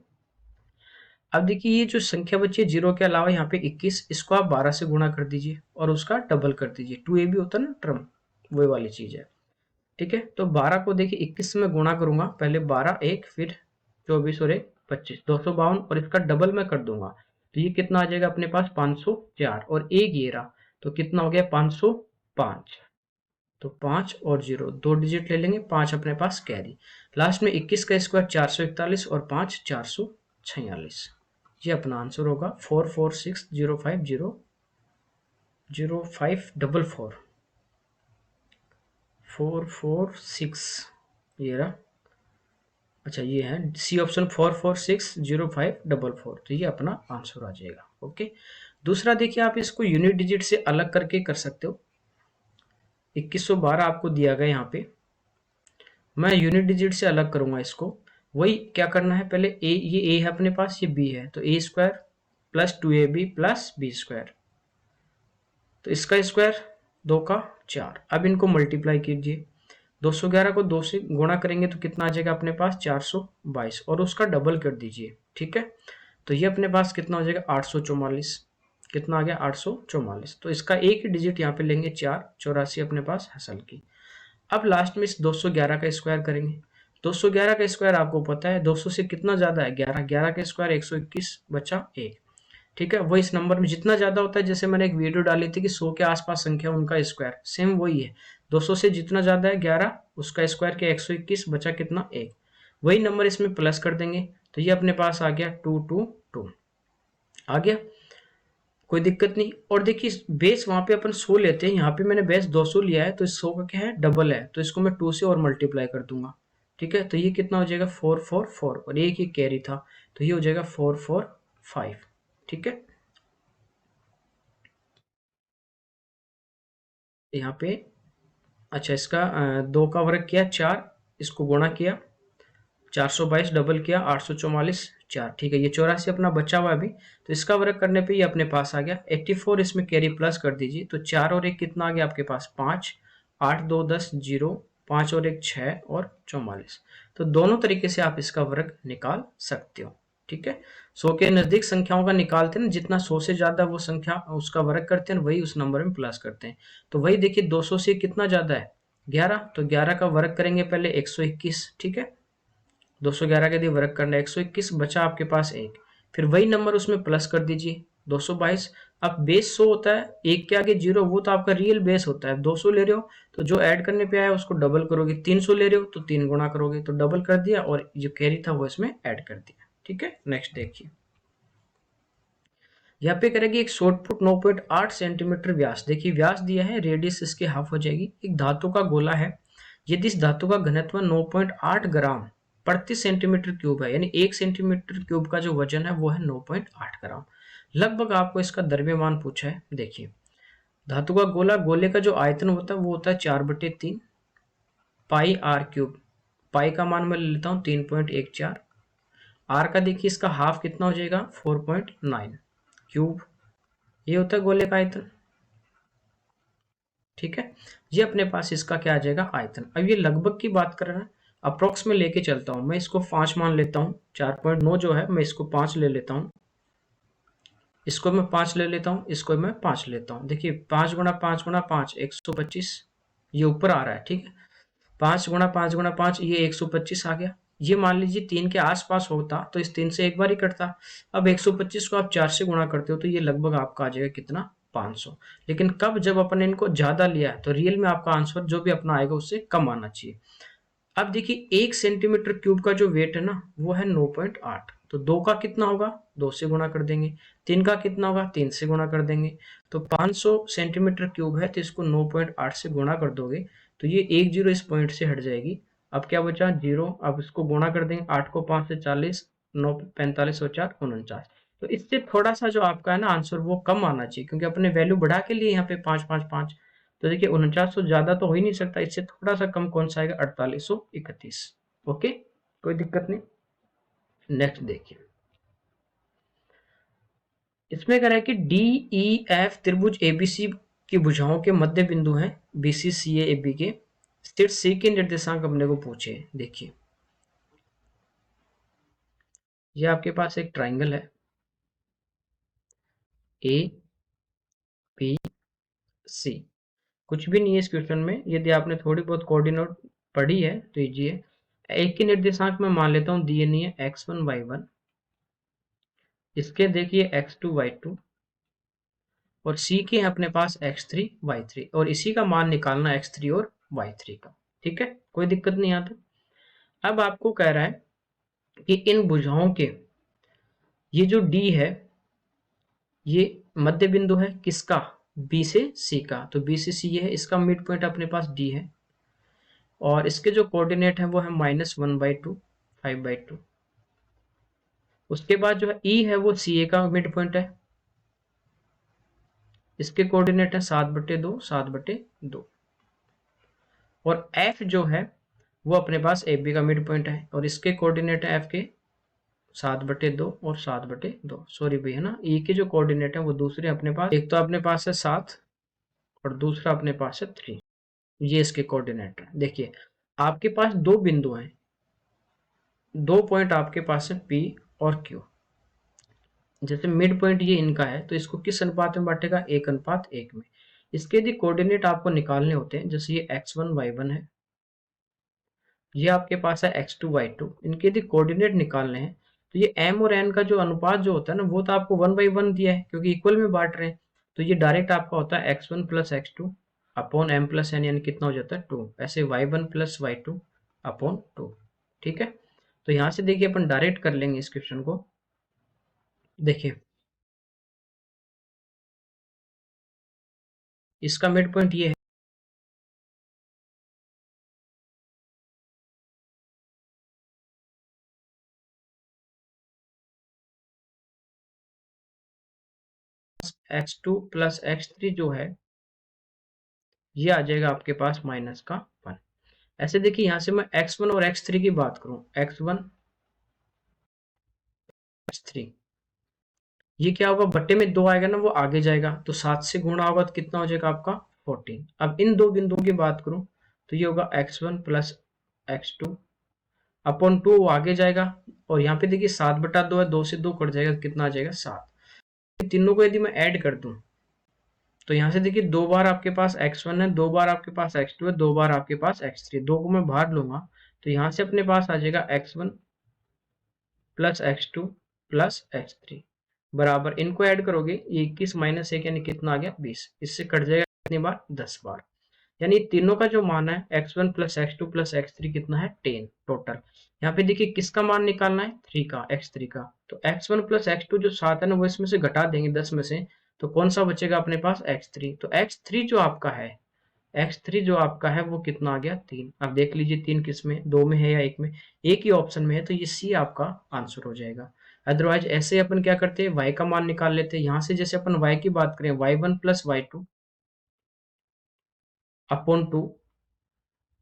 अब देखिए ये जो संख्या बची है जीरो के अलावा यहाँ पे 21, इसको आप 12 से गुणा कर दीजिए और उसका डबल कर दीजिए, 2ab होता है ना टर्म, वही वाली चीज है, ठीक है। तो 12 को देखिए 21 में गुणा करूंगा, पहले 12 1, फिर 24 और 1 25, 252, और इसका डबल में कर दूंगा तो ये कितना आ जाएगा अपने पास, 504, और एक ये रहा तो कितना हो गया, 505। तो 5 और 0 दो डिजिट ले लेंगे, 5 अपने पास कैरी, लास्ट में 21 का स्क्वायर 441 और 5 446, ये अपना आंसर होगा 4460500544 446, ये रहा। अच्छा ये है सी ऑप्शन 44605444, तो ये अपना आंसर आ जाएगा, ओके। दूसरा देखिए आप इसको यूनिट डिजिट से अलग करके कर सकते हो। 2112 आपको दिया गया, यहाँ पे मैं यूनिट डिजिट से अलग करूंगा इसको। वही क्या करना है, पहले ए, ये ए है अपने पास, ये बी है, तो A square plus 2ab plus B square, तो इसका स्क्वायर 2 का 4। अब इनको मल्टीप्लाई कीजिए, 211 को 2 से गुणा करेंगे तो कितना आ जाएगा अपने पास, 422, और उसका डबल कर दीजिए, ठीक है। तो ये अपने पास कितना हो जाएगा, 844, कितना आ गया, 844। तो इसका एक ही डिजिट यहाँ पे लेंगे, 4 84 अपने पास हासिल की। अब लास्ट में इस 211 का स्क्वायर करेंगे, 211 का स्क्वायर आपको पता है 200 से कितना ज्यादा है, 11, 11 का स्क्वायर 121 बचा 1, ठीक है। वो इस नंबर में जितना ज्यादा होता है, जैसे मैंने एक वीडियो डाली थी कि 100 के आसपास संख्या उनका स्क्वायर, सेम वही है। 200 से जितना ज्यादा है 11, उसका स्क्वायर किया 121, बचा कितना 1। वही नंबर इसमें प्लस कर देंगे तो ये अपने पास आ गया 222 आ गया, कोई दिक्कत नहीं। और देखिए बेस वहां पे अपन 100 लेते हैं, यहाँ पे मैंने बेस 200 लिया है तो 100 का क्या है डबल है, तो इसको मैं 2 से और मल्टीप्लाई कर दूंगा। ठीक है, तो ये कितना हो जाएगा 444 और एक ही कैरी था तो ये हो जाएगा 445। ठीक है, यहाँ पे अच्छा इसका 2 का वर्ग किया 4, इसको गुणा किया 422 डबल किया 844 4। ठीक है, ये 84 अपना बचा हुआ है अभी, तो इसका वर्ग करने पे ये अपने पास आ गया 84। इसमें कैरी प्लस कर दीजिए तो 4 और 1 कितना आ गया आपके पास 5, 8 2 10 0, 5 और 1 6 और 44। तो दोनों तरीके से आप इसका वर्ग निकाल सकते हो। ठीक है, 100 के नजदीक संख्याओं का निकालते हैं, जितना 100 से ज्यादा वो संख्या उसका वर्ग करते हैं वही उस नंबर में प्लस करते हैं। तो वही देखिए 200 से कितना ज्यादा है 11, तो 11 का वर्ग करेंगे पहले 121। ठीक है, 211 के लिए वर्ग करना 121, बचा आपके पास 1, फिर वही नंबर उसमें प्लस कर दीजिए 222। अब बेस 100 होता है, एक के आगे 0 वो तो आपका रियल बेस होता है। 200 ले रहे हो तो जो ऐड करने पे आया उसको डबल करोगे, 300 ले रहे हो तो 3 गुणा करोगे, तो डबल कर दिया और जो कैरी था वो इसमें ऐड कर दिया। ठीक है, नेक्स्ट देखिए, यहाँ पे करेगी एक शॉर्ट पुट 9.8 सेंटीमीटर व्यास। देखिए व्यास दिया है, रेडियस इसकी हाफ हो जाएगी। एक धातु का गोला है, यदि इस धातु का घनत्व 9.8 ग्राम प्रति सेंटीमीटर क्यूब है, यानी 1 सेंटीमीटर क्यूब का जो वजन है वो है 9.8 ग्राम। लगभग आपको इसका द्रव्यमान पूछा है। देखिए धातु का गोला, गोले का जो आयतन होता है वो होता है 4/3 पाई आर क्यूब। पाई का मान मैं ले लेता हूँ 3.14। आर का देखिए इसका हाफ कितना हो जाएगा 4.9 क्यूब, ये होता है गोले का आयतन। ठीक है, ये अपने पास इसका क्या आ जाएगा आयतन। अब ये लगभग की बात कर रहे हैं, अप्रोक्स में लेके चलता हूं मैं, इसको 5 मान लेता हूं। 4.9 जो है मैं इसको 5 ले लेता हूं, इसको मैं 5 ले लेता हूं, इसको मैं 5 लेता हूं। देखिए 5 गुणा 5 गुणा 5 125, ये ऊपर आ रहा है। ठीक है, 5 गुणा 5 गुणा 5 ये 125 आ गया। ये मान लीजिए 3 के आसपास होता तो इस 3 से एक बार ही कटता। अब 125 को आप 4 से गुणा करते हो तो ये लगभग आपका आ जाएगा कितना 500। लेकिन कब, जब अपन इनको ज्यादा लिया है तो रियल में आपका आंसर जो भी अपना आएगा उससे कम आना चाहिए। अब देखिए 1 सेंटीमीटर क्यूब का जो वेट है ना वो है 9.8, तो 2 का कितना होगा 2 से गुणा कर देंगे, 3 का कितना होगा 3 से गुणा कर देंगे, तो 500 सेंटीमीटर क्यूब है तो इसको 9.8 से गुणा कर दोगे तो ये 1 जीरो इस पॉइंट से हट जाएगी। अब क्या बचा 0, अब इसको गुणा कर देंगे 8 को 5 से 40, 9 45 और 4 49। तो इससे थोड़ा सा जो आपका है ना आंसर वो कम आना चाहिए, क्योंकि अपने वैल्यू बढ़ा के लिए यहाँ पे 555। तो देखिए 4900 ज्यादा तो हो ही नहीं सकता, इससे थोड़ा सा कम कौन सा आएगा 4831। ओके, कोई दिक्कत नहीं। नेक्स्ट देखिए, इसमें कह रहा है कि डी ई एफ त्रिभुज एबीसी की भुजाओं के मध्य बिंदु हैं बीसी सी ए बी के, स्थित सी के निर्देशांक अपने को पूछे। देखिए ये आपके पास एक ट्राइंगल है ए बी सी, कुछ भी नहीं है इस क्वेश्चन में। यदि आपने थोड़ी बहुत कोऑर्डिनेट पढ़ी है तो इजी है। एक के निर्देशांक में मान लेता हूं दिए नहीं है x1 y1, इसके देखिए x2 y2 और c के हैं अपने पास x3 y3, और इसी का मान निकालना x3 और y3 का। ठीक है, कोई दिक्कत नहीं आता। अब आपको कह रहा है कि इन भुजाओं के ये जो d है ये मध्य बिंदु है किसका b से c का, तो b से c है, इसका मिड पॉइंट अपने पास d है और इसके जो कोऑर्डिनेट है वो है -1/2 5/2। उसके बाद जो है e है वो सी का मिड पॉइंट है, इसके कोऑर्डिनेट है 7/2 7/2, और f जो है वो अपने पास ए बी का मिड पॉइंट है और इसके कोऑर्डिनेट है f के 7/2 और 7/2। सॉरी भैया ना, e के जो कोऑर्डिनेट है वो दूसरे अपने पास, एक तो अपने पास है 7 और दूसरा अपने पास है 3, ये इसके कोऑर्डिनेट है। देखिए आपके पास दो बिंदु हैं, दो पॉइंट आपके पास है P और Q। जैसे मिड पॉइंट ये इनका है तो इसको किस अनुपात में बांटेगा 1:1 में। इसके यदि कोऑर्डिनेट आपको निकालने होते हैं, जैसे ये x1 y1 है, ये आपके पास है x2 y2, इनके यदि कोऑर्डिनेट निकालने हैं तो ये m और n का जो अनुपात जो होता है ना वो तो आपको 1/1 दिया है क्योंकि इक्वल में बांट रहे हैं, तो ये डायरेक्ट आपका होता है x1 + x2 upon m plus n, यानी कितना हो जाता है 2। ऐसे y1 प्लस y2 अपॉन 2। ठीक है, तो यहां से देखिए अपन डायरेक्ट कर लेंगे इस क्वेश्चन को। देखिए इसका मिड पॉइंट ये है x2 प्लस x3 जो है ये आ जाएगा आपके पास माइनस का 1। ऐसे देखिए यहां से मैं x1 और x3 की बात करूं, x1 x3, ये क्या होगा, बट्टे में 2 आएगा ना, वो आगे जाएगा, तो 7 से गुणा होगा तो कितना हो जाएगा आपका 14। अब इन दो बिंदुओं की बात करूं तो ये होगा x1 प्लस x2 अपॉन 2, वो आगे जाएगा, और यहाँ पे देखिए 7/2 है, 2 से 2 कट जाएगा, कितना आ जाएगा 7। तीनों को यदि मैं ऐड कर दूं तो यहाँ से देखिए 2 बार आपके पास x1 है, 2 बार आपके पास x2 है, 2 बार आपके पास x3, 2 को मैं बाहर लूंगा तो यहाँ से अपने पास आ जाएगा x1 plus x2 plus x3 बराबर, इनको ऐड करोगे ये 21 माइनस 1 यानी कितना आ गया 20। इससे कट जाएगा कितनी बार 10 बार, यानी तीनों का जो मान है x1 plus x2 plus x3 कितना है 10 टोटल। यहाँ पे देखिए किसका मान निकालना है 3 का, x3 का, तो x1 प्लस x2 जो 7 है ना वो इसमें से घटा देंगे 10 में से, तो कौन सा बचेगा अपने पास x3। तो x3 जो आपका है, x3 जो आपका है वो कितना आ गया 3। अब देख लीजिए 3 किस में, 2 में है या 1 में, एक ही ऑप्शन में है, तो ये C आपका आंसर हो जाएगा। अदरवाइज ऐसे अपन क्या करते हैं y का मान निकाल लेते हैं। यहाँ से जैसे अपन y की बात करें y1 प्लस y2 अपॉन 2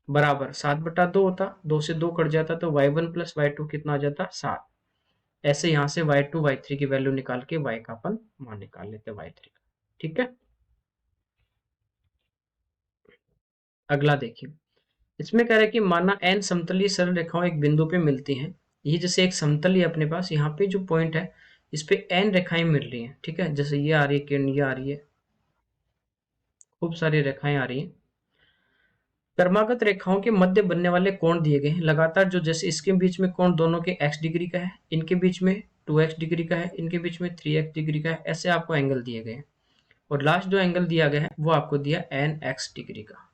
बराबर 7/2 होता, 2 से 2 कट जाता, तो y1 प्लस y2 कितना आ जाता 7। ऐसे यहाँ से y2 y3 की वैल्यू निकाल के y का अपन मान निकाल लेते हैं y3 का। ठीक है, अगला देखिए, इसमें कह रहा है कि माना n समतलीय सरल रेखाओं एक बिंदु पे मिलती हैं। ये जैसे एक समतल है अपने पास, यहाँ पे जो पॉइंट है इस पे n रेखाएं मिल रही हैं। ठीक है, जैसे ये आ रही है किरण, ये आ रही है, खूब सारी रेखाएं आ रही हैं। क्रमागत रेखाओं के मध्य बनने वाले कोण दिए गए हैं लगातार, जो जैसे इसके बीच में कोण दोनों के x डिग्री का है, इनके बीच में 2x डिग्री का है, इनके बीच में 3x डिग्री का है, ऐसे आपको एंगल दिए गए हैं। और लास्ट जो एंगल दिया गया है वो आपको दिया nx डिग्री का।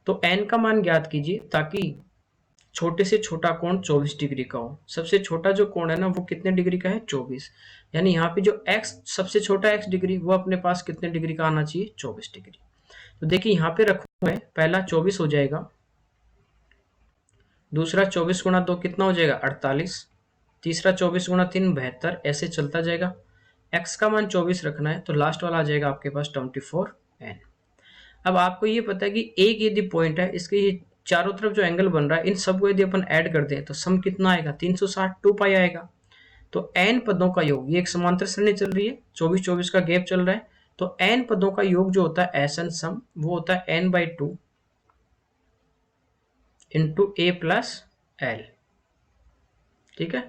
तो n का मान ज्ञात कीजिए ताकि छोटे से छोटा कोण 24 डिग्री का हो। सबसे छोटा जो कोण है ना वो कितने डिग्री का है 24, यानी यहाँ पे जो x सबसे छोटा x डिग्री वो अपने पास कितने डिग्री का आना चाहिए 24 डिग्री। तो देखिए यहाँ पे रखूंगा मैं, पहला 24 हो जाएगा, दूसरा 24 गुणा 2 कितना हो जाएगा 48, तीसरा 24 गुणा 3 72, ऐसे चलता जाएगा। x का मान 24 रखना है तो लास्ट वाला आ जाएगा आपके पास 24n। अब आपको ये पता है कि एक यदि पॉइंट है, इसके ये चारों तरफ जो एंगल बन रहा है इन सबको यदि अपन ऐड कर दें तो सम कितना आएगा 360, 2 पाई आएगा। तो n पदों का योग, ये एक समांतर श्रेणी चल रही है, 24-24 का गैप चल रहा है, तो n पदों का योग जो होता है एसन सम वो होता है n/2 into a plus L. ठीक है,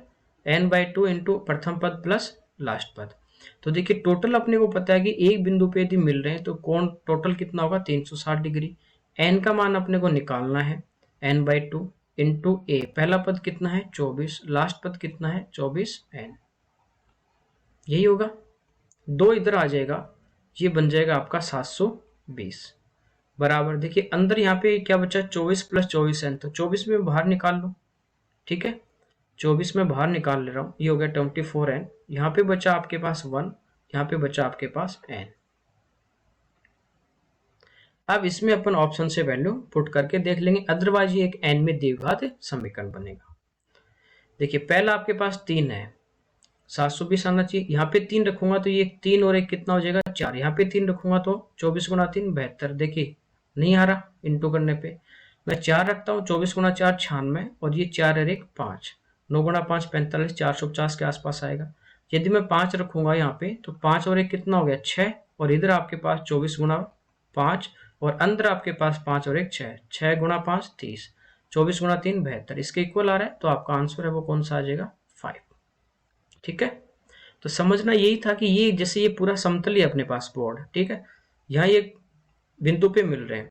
n/2 इंटू प्रथम पद प्लस लास्ट पद। तो देखिए टोटल अपने को पता है कि एक बिंदु पे यदि मिल रहे हैं तो कोण टोटल कितना होगा 360 डिग्री। n का मान अपने को निकालना है n/2 इंटू ए, पहला पद कितना है 24, लास्ट पद कितना है 24n, यही होगा। 2 इधर आ जाएगा, ये बन जाएगा आपका 720 बराबर। देखिए अंदर यहाँ पे क्या बचा 24 प्लस 24n, तो 24 में बाहर निकाल लो। ठीक है, 24 में बाहर निकाल ले रहा हूँ, ये हो गया 24n, यहाँ पे बचा आपके पास 1, यहाँ पे बचा आपके पास n। अब इसमें अपन ऑप्शन से वैल्यू पुट करके देख लेंगे, अदरवाइज ये एक n में द्विघात समीकरण बनेगा। देखिए पहला आपके पास 3 है, 720 आना चाहिए, यहाँ पे 3 रखूंगा तो ये 3 और 1 कितना हो जाएगा 4, यहाँ पे 3 रखूंगा तो 24 गुणा 3 72, देखिए नहीं आ रहा इंटू करने पे। मैं 4 रखता हूँ, 24 गुणा 4 96, और ये 4 और 1 5, 9 गुणा 5 45, 450 के आसपास आएगा। यदि मैं 5 रखूंगा यहाँ पे तो 5 और 1 कितना हो गया 6, और इधर आपके पास 24 गुणा 5, और अंदर आपके पास 5 और 1 6, 6 गुणा 5 30, 24 गुणा 3 72, इसके इक्वल आ रहा है, तो आपका आंसर है वो कौन सा आ जाएगा 5। ठीक है, तो समझना यही था कि ये जैसे ये पूरा समतल ही अपने पास बोर्ड, ठीक है, यहाँ ये बिंदु पे मिल रहे हैं,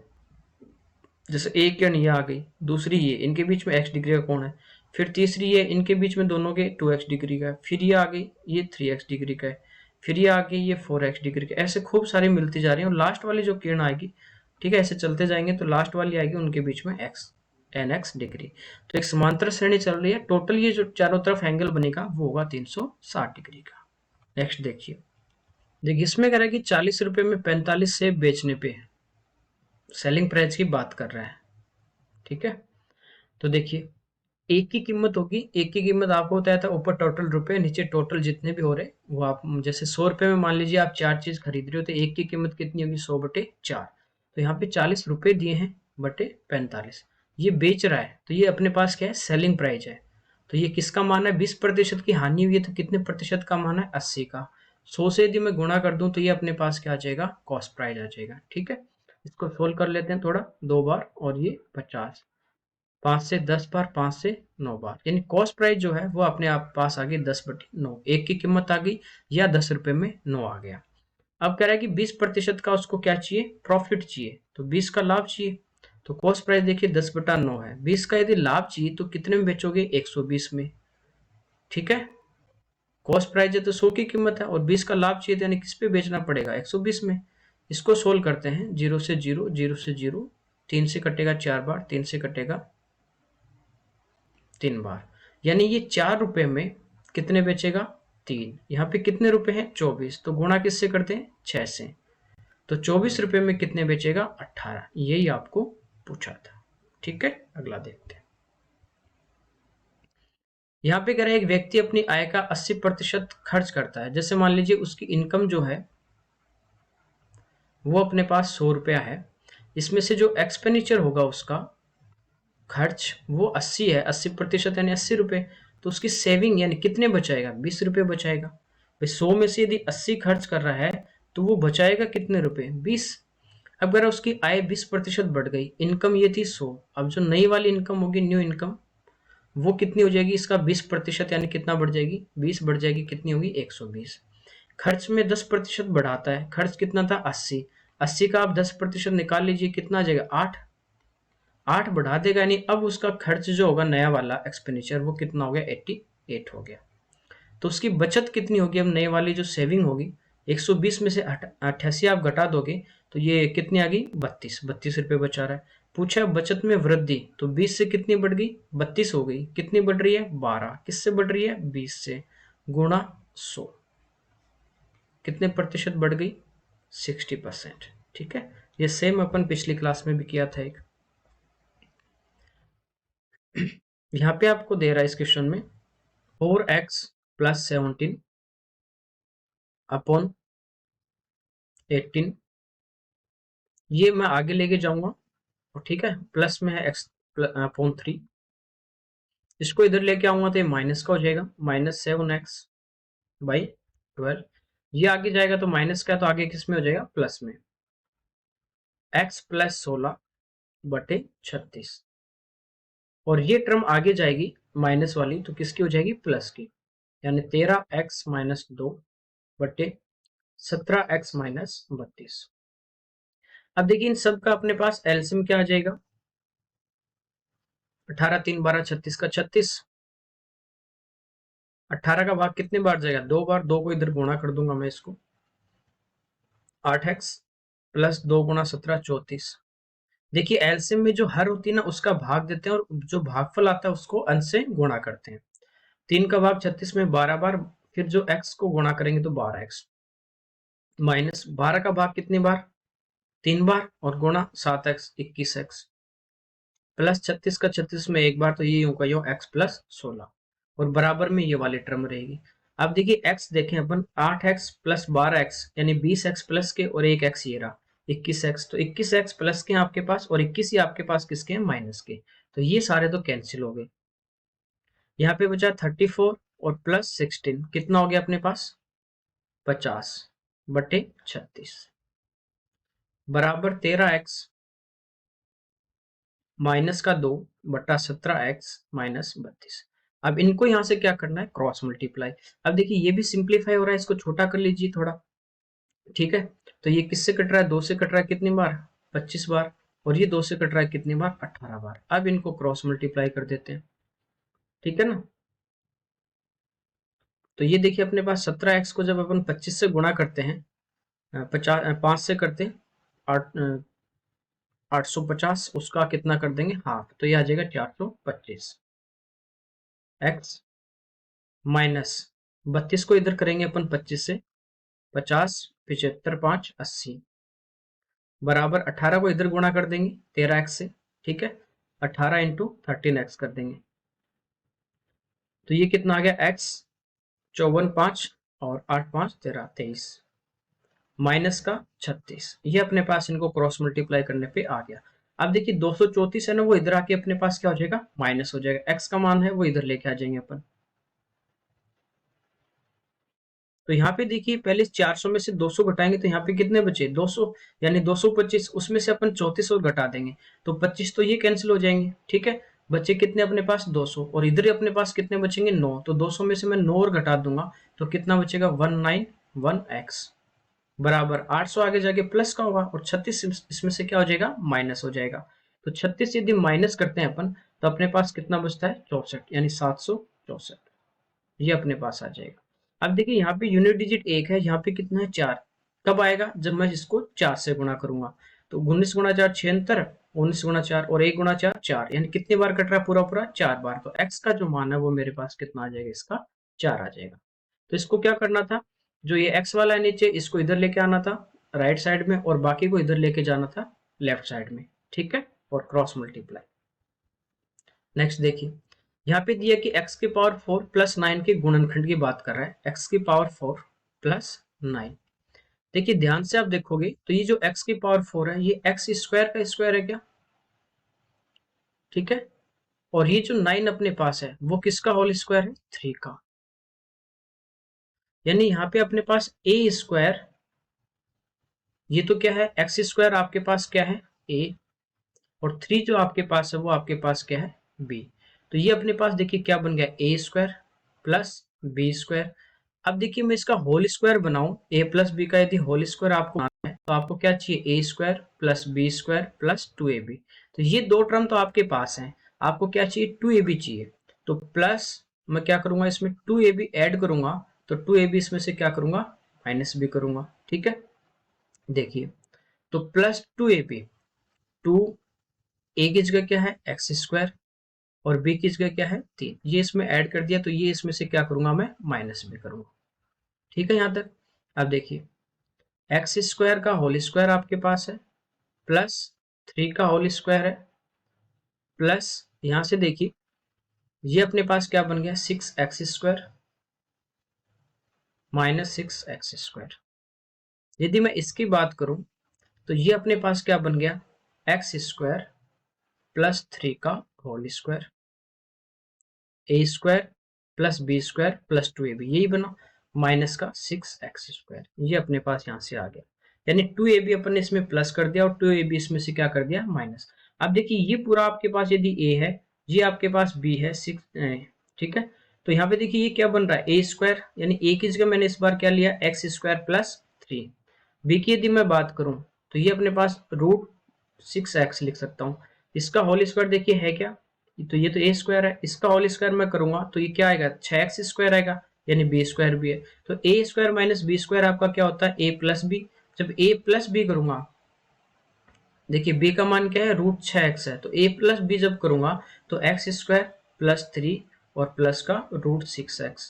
जैसे एक किरण ये आ गई, दूसरी ये, इनके बीच में x डिग्री का कोण है, फिर तीसरी ये, इनके बीच में दोनों के 2x डिग्री का है, फिर ये आ गई ये 3x डिग्री का है, फिर ये आ गई ये 4x डिग्री का, ऐसे खूब सारी मिलती जा रही है, और लास्ट वाली जो किरण आएगी ठीक है, ऐसे चलते जाएंगे तो लास्ट वाली आएगी उनके बीच में एक्स, एन एक्स डिग्री। तो एक समांतर श्रेणी चल रही है, टोटल ये जो चारों तरफ एंगल बनेगा वो होगा 360 डिग्री का। नेक्स्ट देखिए इसमें कह रहा है कि 40 रुपए में 45 सेब बेचने पे सेलिंग प्राइस की बात कर रहा है। ठीक है, तो देखिए एक की कीमत होगी, एक की कीमत आपको बताया था ऊपर टोटल रुपए, नीचे टोटल जितने भी हो रहे वो आप जैसे 100 रुपए में मान लीजिए आप 4 चीज खरीद रहे हो तो एक की कीमत कितनी होगी 100/4। तो यहाँ पे 40 रुपए दिए हैं बटे 45, ये बेच रहा है तो ये अपने पास क्या है सेलिंग प्राइस है। तो ये किसका मान है 20% की हानि हुई है तो कितने प्रतिशत का मान है 80 का। 100 से यदि मैं गुणा कर दूं तो ये अपने पास क्या आ जाएगा कॉस्ट प्राइस आ जाएगा। ठीक है, इसको सोल्व कर लेते हैं थोड़ा 2 बार, और ये 50, 5 से 10 बार, 5 से 9 बार, यानी कॉस्ट प्राइस जो है वो अपने आप पास आ गई 10/9, एक की कीमत आ गई या 10 रुपए में 9 आ गया। अब कह रहा है कि 20% का उसको क्या चाहिए प्रॉफिट चाहिए, तो 20 का लाभ चाहिए। तो कॉस्ट प्राइस देखिए 10/9 है, 20 का यदि लाभ चाहिए तो कितने में बेचोगे 120 में। ठीक है, कॉस्ट प्राइस है तो 100 की कीमत है और 20 का लाभ चाहिए तो यानी किस पे बेचना पड़ेगा 120 में। इसको सोल्व करते हैं, 0 से 0, 0 से 0, 3 से कटेगा 4 बार, 3 से कटेगा 3 बार, यानी ये 4 रुपए में कितने बेचेगा 3। यहाँ पे कितने रुपए हैं 24, तो गुणा किससे करते हैं 6 से, तो 24 रुपए में कितने बेचेगा 18, यही आपको पूछा था। ठीक है, अगला देखते हैं। यहाँ पे कह रहे हैं एक व्यक्ति अपनी आय का 80% खर्च करता है, जैसे मान लीजिए उसकी इनकम जो है वो अपने पास 100 रुपया है, इसमें से जो एक्सपेंडिचर होगा उसका खर्च वो 80 है, 80% यानी 80 रुपए, तो उसकी सेविंग यानी कितने बचाएगा 20 रुपए बचाएगा। भाई 100 में से यदि 80 खर्च कर रहा है तो वो बचाएगा कितने रुपए 20। अब अगर उसकी आय 20% बढ़ गई, इनकम ये थी 100, अब जो नई वाली इनकम होगी न्यू इनकम वो कितनी हो जाएगी इसका 20% यानी कितना बढ़ जाएगी 20 बढ़ जाएगी, कितनी होगी 120। खर्च में 10% बढ़ाता है, खर्च कितना था 80, 80 का आप 10% निकाल लीजिए कितना आ जाएगा 8, 8 बढ़ा देगा, यानी अब उसका खर्च जो होगा नया वाला एक्सपेंडिचर वो कितना हो गया 88 हो गया। तो उसकी बचत कितनी होगी अब नए वाली जो सेविंग होगी, 120 में से 88 आप घटा दोगे तो ये कितनी आ गई 32, 32 रुपए बचा रहा है। पूछा बचत में वृद्धि, तो 20 से कितनी बढ़ गई 32 हो गई, कितनी बढ़ रही है 12, किससे बढ़ रही है 20 से, गुणा 100, कितने प्रतिशत बढ़ गई 60%। ठीक है, ये सेम अपन पिछली क्लास में भी किया था एक। यहाँ पे आपको दे रहा है इस क्वेश्चन में 4x + 17 अपॉन 18, ये मैं आगे लेके जाऊंगा और ठीक है प्लस में है x अपॉन 3, इसको इधर लेके आऊंगा तो ये माइनस का हो जाएगा, -7x/12, ये आगे जाएगा तो माइनस का, तो आगे किस में हो जाएगा प्लस में, x + 16/36, और ये टर्म आगे जाएगी माइनस वाली तो किसकी हो जाएगी प्लस की, यानी 13x - 2/17x - 32। अब देखिए इन सब का अपने पास एलसीएम क्या आ जाएगा, 18 3 12 36 का 36, 18 का भाग कितने बार जाएगा 2 बार, 2 को इधर गुणा कर दूंगा मैं इसको, 8x + 2 × 17 34। देखिए एलसीएम में जो हर होती है ना उसका भाग देते हैं और जो भागफल आता है उसको अंश से गुणा करते हैं। 3 का भाग 36 में 12 बार, फिर जो x को गुणा करेंगे तो 12x, माइनस 12 का भाग कितनी बार 3 बार, और गुणा 7x 21x, प्लस 36 का 36 में एक बार, तो ये यूं का यूं x + 16, और बराबर में ये वाली टर्म रहेगी। अब देखिए x देखें अपन 8x + 12x यानी 20x प्लस के और एक x ये रहा 21x, तो 21x प्लस के आपके पास और 21 ही आपके पास किसके हैं माइनस के, तो ये सारे तो कैंसिल हो गए। यहाँ पे बचा 34 और प्लस 16 कितना हो गया अपने पास 50/36 बराबर 13x -2/17x - 32। अब इनको यहां से क्या करना है क्रॉस मल्टीप्लाई। अब देखिए ये भी सिंप्लीफाई हो रहा है, इसको छोटा कर लीजिए थोड़ा। ठीक है, तो ये किससे कट रहा है 2 से कट रहा है कितनी बार 25 बार, और ये 2 से कट रहा है कितनी बार 18 बार। अब इनको क्रॉस मल्टीप्लाई कर देते हैं, ठीक है ना। तो ये देखिए अपने पास 17x को जब अपन 25 से गुणा करते हैं 5 से करते हैं 8 850, उसका कितना कर देंगे हाफ, तो ये आ जाएगा 425। एक्स माइनस 32 को इधर करेंगे अपन 25 से, 50, 75, 5, 80 बराबर 18 को इधर गुणा कर देंगे 13x से, ठीक है, 18 इंटू 13x कर देंगे, तो ये कितना आ गया x 54, 5 और 8, 5, 13, 23 माइनस का 36। ये अपने पास इनको क्रॉस मल्टीप्लाई करने पे आ गया। अब देखिए 234 है ना, वो इधर आके अपने पास क्या हो जाएगा, माइनस हो जाएगा, x का मान है वो इधर लेके आ जाएंगे अपन। तो यहाँ पे देखिए पहले 400 में से 200 घटाएंगे तो यहाँ पे कितने बचे 200, यानी 225, उसमें से अपन 34 और घटा देंगे तो 25, तो ये कैंसिल हो जाएंगे, ठीक है। बचे कितने अपने पास 200, और इधर अपने पास कितने बचेंगे 9, तो 200 में से मैं 9 और घटा दूंगा तो कितना बचेगा 191x बराबर 800 आगे जाके प्लस का होगा, और 36 इसमें से क्या हो जाएगा माइनस हो जाएगा। तो 36 यदि माइनस करते हैं अपन तो अपने पास कितना बचता है 64, यानी 764, ये अपने पास आ जाएगा। अब देखिए यहाँ पे यूनिट डिजिट 1 है, यहाँ पे कितना है 4, कब आएगा जब मैं इसको 4 से गुणा करूंगा, तो 19 गुणा 4 76, 19 गुणा 4 और 1 गुणा 4 4, यानी कितनी बार कट रहा है पूरा पूरा 4 बार, तो x का जो मान है वो मेरे पास कितना आ जाएगा, इसका 4 आ जाएगा। तो इसको क्या करना था, जो ये x वाला है नीचे इसको इधर लेके आना था राइट साइड में, और बाकी को इधर लेके जाना था लेफ्ट साइड में, ठीक है, और क्रॉस मल्टीप्लाई। नेक्स्ट देखिए यहाँ पे दिया कि x की पावर 4 प्लस 9 के गुणनखंड की बात कर रहा है, x की पावर 4 प्लस 9। देखिए ध्यान से आप देखोगे तो ये जो x की पावर 4 है ये x स्क्वायर का स्क्वायर है क्या, ठीक है, और ये जो 9 अपने पास है वो किसका होल स्क्वायर है 3 का, यानी यहाँ पे अपने पास a स्क्वायर, ये तो क्या है x स्क्वायर आपके पास क्या है a, और 3 जो आपके पास है वो आपके पास क्या है b, तो ये अपने पास देखिए क्या बन गया a square plus b square. अब देखिए मैं इसका होल स्क्वायर बनाऊं, a प्लस बी का यदि होल स्क्वायर आपको बनाना है तो आपको क्या चाहिए a square plus B square plus 2ab, तो ये दो टर्म तो आपके पास हैं, आपको क्या चाहिए 2ab चाहिए, तो प्लस मैं क्या करूंगा इसमें 2ab ऐड करूंगा, तो 2ab इसमें से क्या करूंगा माइनस भी करूंगा, ठीक है। देखिए तो प्लस 2ab, 2 a की जगह क्या है एक्स स्क्वायर और b की जगह क्या है 3, ये इसमें ऐड कर दिया, तो ये इसमें से क्या करूंगा मैं माइनस भी करूंगा, ठीक है यहाँ तक। अब देखिए एक्स स्क्वायर का होल स्क्वायर आपके पास है प्लस 3 का होल स्क्वायर है, प्लस यहां से देखिए ये अपने पास क्या बन गया 6x square minus 6x square. यदि मैं इसकी बात करूं तो ये अपने पास क्या बन गया एक्स स्क्वायर प्लस 3 का whole square, A square plus B square plus 2ab, यही बना, माइनस का 6x स्क्वायर, ये अपने पास यहां से आ गया, यानी 2ab अपन ने इसमें प्लस कर दिया और 2ab इसमें से क्या कर दिया माइनस। अब देखिए ये पूरा आपके पास यदि a है, ये आपके पास b है 6, ठीक है, तो यहाँ पे देखिए ये क्या बन रहा है a स्क्वायर, यानी a की जगह मैंने इस बार क्या लिया एक्स स्क्वायर प्लस 3, b की यदि मैं बात करूं तो ये अपने पास रूट 6x लिख सकता हूँ, इसका होल स्क्वायर देखिए है क्या, तो ये तो ए स्क्वायर है, इसका होल स्क्वायर मैं करूंगा तो ये क्या आएगा 6x स्क्वायर आएगा, यानी बी स्क्वायर भी है, तो A square minus b square आपका क्या होता है ए प्लस बी, जब ए प्लस बी करूंगा देखिए b का मान क्या है रूट 6x है, तो a प्लस बी जब करूंगा तो एक्स स्क्वायर प्लस 3 और प्लस का रूट 6x,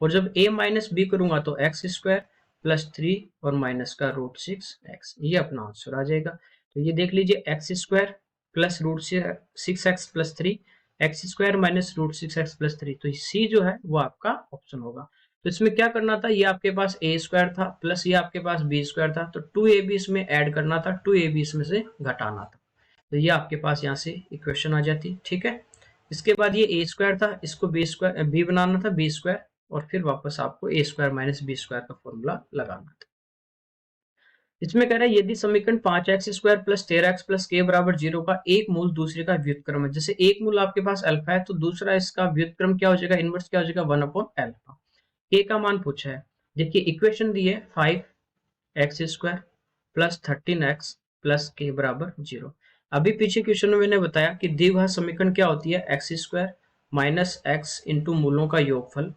और जब a माइनस बी करूंगा तो एक्स स्क्वायर प्लस 3 और माइनस का रूट 6x, ये अपना आंसर आ जाएगा। तो ये देख लीजिए x square plus root 6x plus 3, x square minus root 6x plus 3, तो सी जो है वो आपका ऑप्शन होगा। तो इसमें क्या करना था, ये आपके पास ए स्क्वायर था प्लस ये आपके पास बी स्क्वायर था, तो 2ab इसमें ऐड करना था, 2ab इसमें से घटाना था, तो ये आपके पास यहाँ से इक्वेशन आ जाती, ठीक है। इसके बाद ये ए स्क्वायर था, इसको बी स्क्वायर बी बनाना था बी स्क्वायर, और फिर वापस आपको ए स्क्वायर माइनस बी स्क्वायर का फॉर्मूला लगाना था। इसमें कह रहा है यदि समीकरण 5x square plus 13x plus के बराबर 0 का एक मूल दूसरे का व्युत्क्रम है, जैसे एक मूल आपके पास अल्फा है तो दूसरा इसका व्युत्क्रम क्या हो जाएगा इनवर्स क्या हो जाएगा 1/अल्फा, के का मान पूछा है। देखिए इक्वेशन दी है 5x square plus 13x plus के बराबर 0। अभी पीछे क्वेश्चन में मैंने बताया कि द्विघात समीकरण क्या होती है X square minus X into मूलों का योगफल,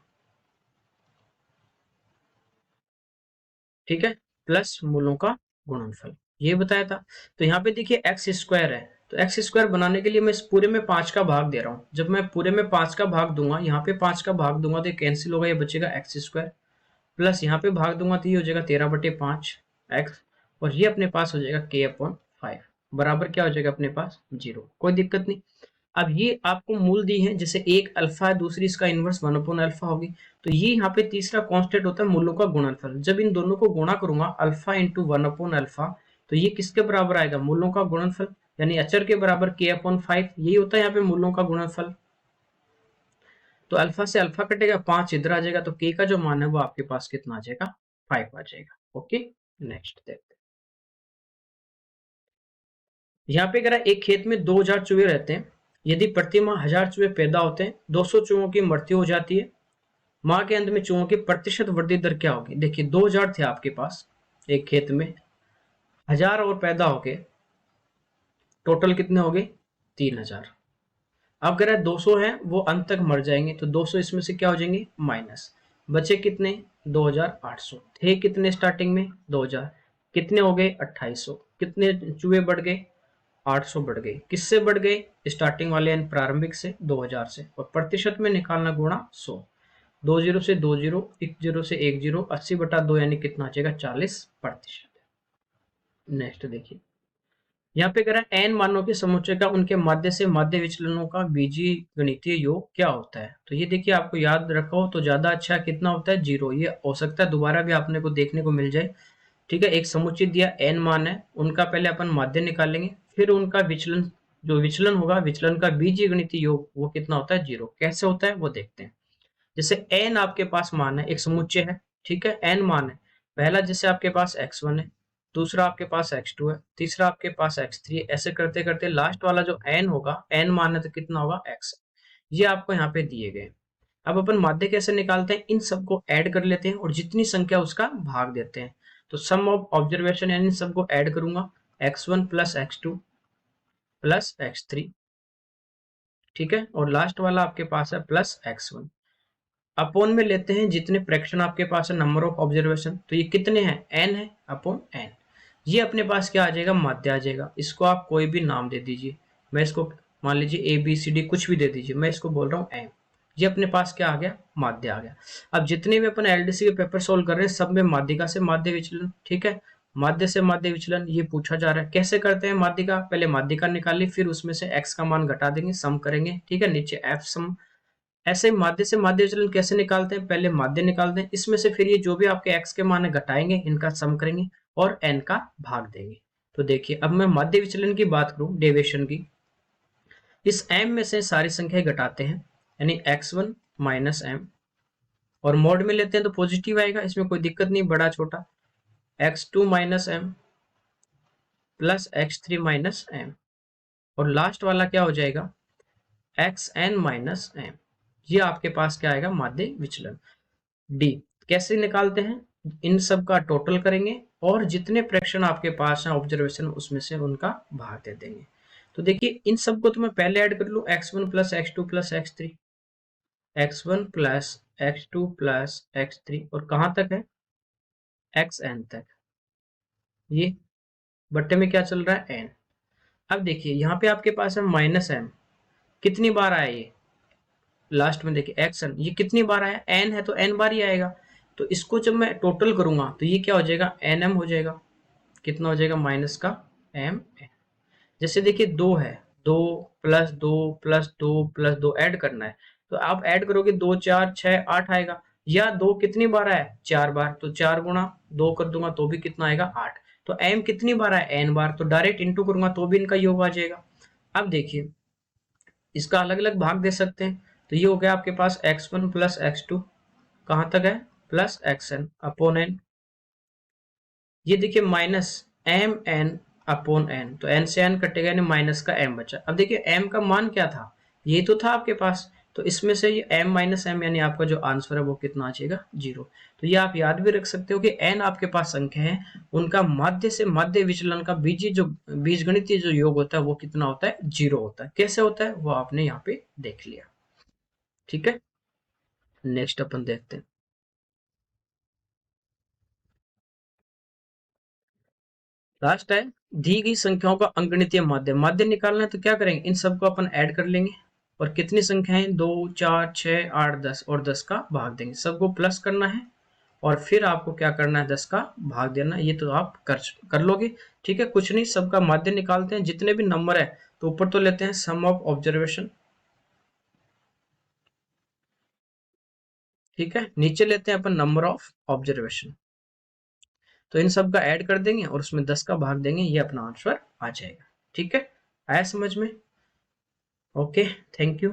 ठीक है, प्लस मूलों का गुणनफल। ये बताया था। तो यहाँ पे देखिए एक्स स्क्वायर है, तो एक्स स्क्वायर बनाने के लिए मैं इस पूरे में 5 का भाग दे रहा हूँ। जब मैं पूरे में 5 का भाग दूंगा, यहाँ पे 5 का भाग दूंगा तो ये कैंसिल होगा, ये बचेगा एक्स स्क्वायर, प्लस यहाँ पे भाग दूंगा तो ये हो जाएगा 13/5 एक्स, और ये अपने पास हो जाएगा k/5 बराबर क्या हो जाएगा अपने पास 0। कोई दिक्कत नहीं। अब ये आपको मूल दी है, जैसे एक अल्फा है, दूसरी इसका इनवर्स 1/अल्फा होगी, तो ये यहाँ पे तीसरा कांस्टेंट होता है मूलों का गुणनफल। जब इन दोनों को गुणा करूंगा अल्फा इंटू 1/अल्फा, तो ये किसके बराबर आएगा, मूलों का गुणनफल, यानी अचर के बराबर k/5, यही होता है यहाँ पे मूलों का गुणनफल। तो अल्फा से अल्फा कटेगा, 5 इधर आ जाएगा, तो k का जो मान है वो आपके पास कितना आ जाएगा, 5 आ जाएगा। ओके, नेक्स्ट देखते हैं। यहाँ पे अगर एक खेत में 2000 चूहे रहते हैं, यदि प्रति माह 1000 चूहे पैदा होते हैं, 200 चूहों की मृत्यु हो जाती है, माह के अंत में चूहों की प्रतिशत वृद्धि दर क्या होगी। देखिए 2000 थे आपके पास एक खेत में, 1000 और पैदा हो गए, टोटल कितने हो गए 3000। अब अगर 200 है वो अंत तक मर जाएंगे, तो 200 इसमें से क्या हो जाएंगे माइनस, बचे कितने 2800। थे कितने स्टार्टिंग में 2000, कितने हो गए 2800, कितने चूहे बढ़ गए 800 बढ़ गए, किससे बढ़ गए स्टार्टिंग वाले यानी प्रारंभिक से 2000 से, और प्रतिशत में निकालना गुणा 100, 20 से 20, 10 से 10, 80/2 यानी कितना आ जाएगा 40%। नेक्स्ट देखिए, यहाँ पे कह रहा है एन मानों के समुच्चय का उनके माध्य से माध्य विचलनों का बीजीय गणितीय योग क्या होता है। तो ये देखिए आपको याद रखो तो ज्यादा अच्छा, कितना होता है 0। ये हो सकता है दोबारा भी आपने को देखने को मिल जाए। ठीक है, एक समुच्चय दिया एन मान है, उनका पहले अपन माध्य निकालेंगे, फिर उनका विचलन, जो विचलन होगा विचलन का बीजीय गणितीय योग वो कितना होता है 0। कैसे होता है वो देखते हैं। जैसे एन आपके पास मान है, एक समुच्चय है, ठीक है, एन मान है। पहला जैसे आपके पास x1 है, दूसरा आपके पास x2 है, तीसरा आपके पास x3 है, ऐसे करते करते लास्ट वाला जो n होगा, n मान है तो कितना होगा x। ये आपको यहाँ पे दिए गए। अब अपन माध्य कैसे निकालते हैं, इन सबको ऐड कर लेते हैं और जितनी संख्या उसका भाग देते हैं। तो सम ऑफ ऑब्जर्वेशन यानी इन सबको ऐड करूंगा, x1 plus x2 plus x3, ठीक है, और लास्ट वाला आपके पास है प्लस x1, अपोन में लेते हैं जितने फ्रैक्शन आपके पास है नंबर ऑफ ऑब्जर्वेशन, तो ये कितने हैं n है, अपॉन n। ये अपने पास क्या आ जाएगा माध्य आ जाएगा। इसको आप कोई भी नाम दे दीजिए, मैं इसको मान लीजिए ABCD कुछ भी दे दीजिए, मैं इसको बोल रहा हूँ m। ये अपने पास क्या आ गया माध्य आ गया। अब जितने भी अपन LDC के पेपर सोल्व कर रहे हैं सब में माध्यिका से माध्य विचलन, ठीक है, माध्य से माध्य विचलन ये पूछा जा रहा है। कैसे करते हैं माध्यिका, पहले माध्यिका निकाल ली, फिर उसमें से x का मान घटा देंगे, सम करेंगे, ठीक है, नीचे f सम। ऐसे माध्य से माध्य विचलन कैसे निकालते हैं, पहले माध्य निकालते हैं, इसमें से फिर ये जो भी आपके x के मान है घटाएंगे, इनका सम करेंगे और n का भाग देंगे। तो देखिए अब मैं माध्य विचलन की बात करूं, डेविएशन की, इस m में से सारी संख्याएं घटाते हैं, यानी x1 माइनस m, और मोड में लेते हैं तो पॉजिटिव आएगा, इसमें कोई दिक्कत नहीं, बड़ा छोटा, x2 minus m plus x3 minus m, और लास्ट वाला क्या हो जाएगा xn माइनस m। ये आपके पास क्या आएगा माध्य विचलन। डी कैसे निकालते हैं, इन सब का टोटल करेंगे और जितने फ्रैक्शन आपके पास हैं ऑब्जर्वेशन उसमें से उनका भाग दे देंगे। तो देखिए इन सब को तो मैं पहले ऐड कर लूं, x1 plus x2 plus x3, x1 plus x2 plus x3, और कहां तक है xn तक, ये बट्टे में क्या चल रहा है n। अब देखिए यहाँ पे आपके पास है माइनस m, कितनी बार आया ये लास्ट में, देखिए एक्सन ये कितनी बार आया n है तो n बार ही आएगा। तो इसको जब मैं टोटल करूंगा तो ये क्या हो जाएगा nm हो जाएगा, कितना हो जाएगा माइनस का m। जैसे देखिए 2 है, 2 प्लस 2 प्लस 2 प्लस 2 ऐड करना है, तो आप ऐड करोगे 2 4 6 8 आएगा, या 2 कितनी बार आया 4 बार, तो 4 गुणा 2 कर दूंगा तो भी कितना आएगा 8। तो m कितनी बार आया n बार, तो डायरेक्ट इंटू करूंगा तो भी इनका योग आ जाएगा। अब देखिए इसका अलग अलग भाग दे सकते हैं, तो ये हो गया आपके पास x1 प्लस x2, कहां तक है प्लस xn अपॉन n। ये देखिए minus m n upon n, तो एन से एन कटेगा यानी माइनस का एम बचा। अब देखिए एम का मान क्या था, ये तो था आपके पास, तो इसमें से ये एम माइनस एम यानी आपका जो आंसर है वो कितना आ जाएगा 0। तो ये आप याद भी रख सकते हो कि एन आपके पास संख्या है, उनका माध्य से माध्य विचलन का बीजगणितीय जो योग होता है वो कितना होता है 0 होता है। कैसे होता है वो आपने यहाँ पे देख लिया, ठीक है। नेक्स्ट अपन देखते हैं। लास्ट है, दी गई संख्याओं का अंकगणितीय माध्य। माध्य निकालना है तो क्या करेंगे, इन सबको अपन ऐड कर लेंगे और कितनी संख्याएं, 2 4 6 8 10 और 10 का भाग देंगे, सबको प्लस करना है और फिर आपको क्या करना है, 10 का भाग देना है। ये तो आप कर लोगे। ठीक है, कुछ नहीं, सबका माध्य निकालते हैं, जितने भी नंबर है तो ऊपर तो लेते हैं सम ऑफ ऑब्जर्वेशन, ठीक है, नीचे लेते हैं अपन नंबर ऑफ ऑब्जर्वेशन। तो इन सब का ऐड कर देंगे और उसमें 10 का भाग देंगे, ये अपना आंसर आ जाएगा। ठीक है, आया समझ में? Okay, thank you.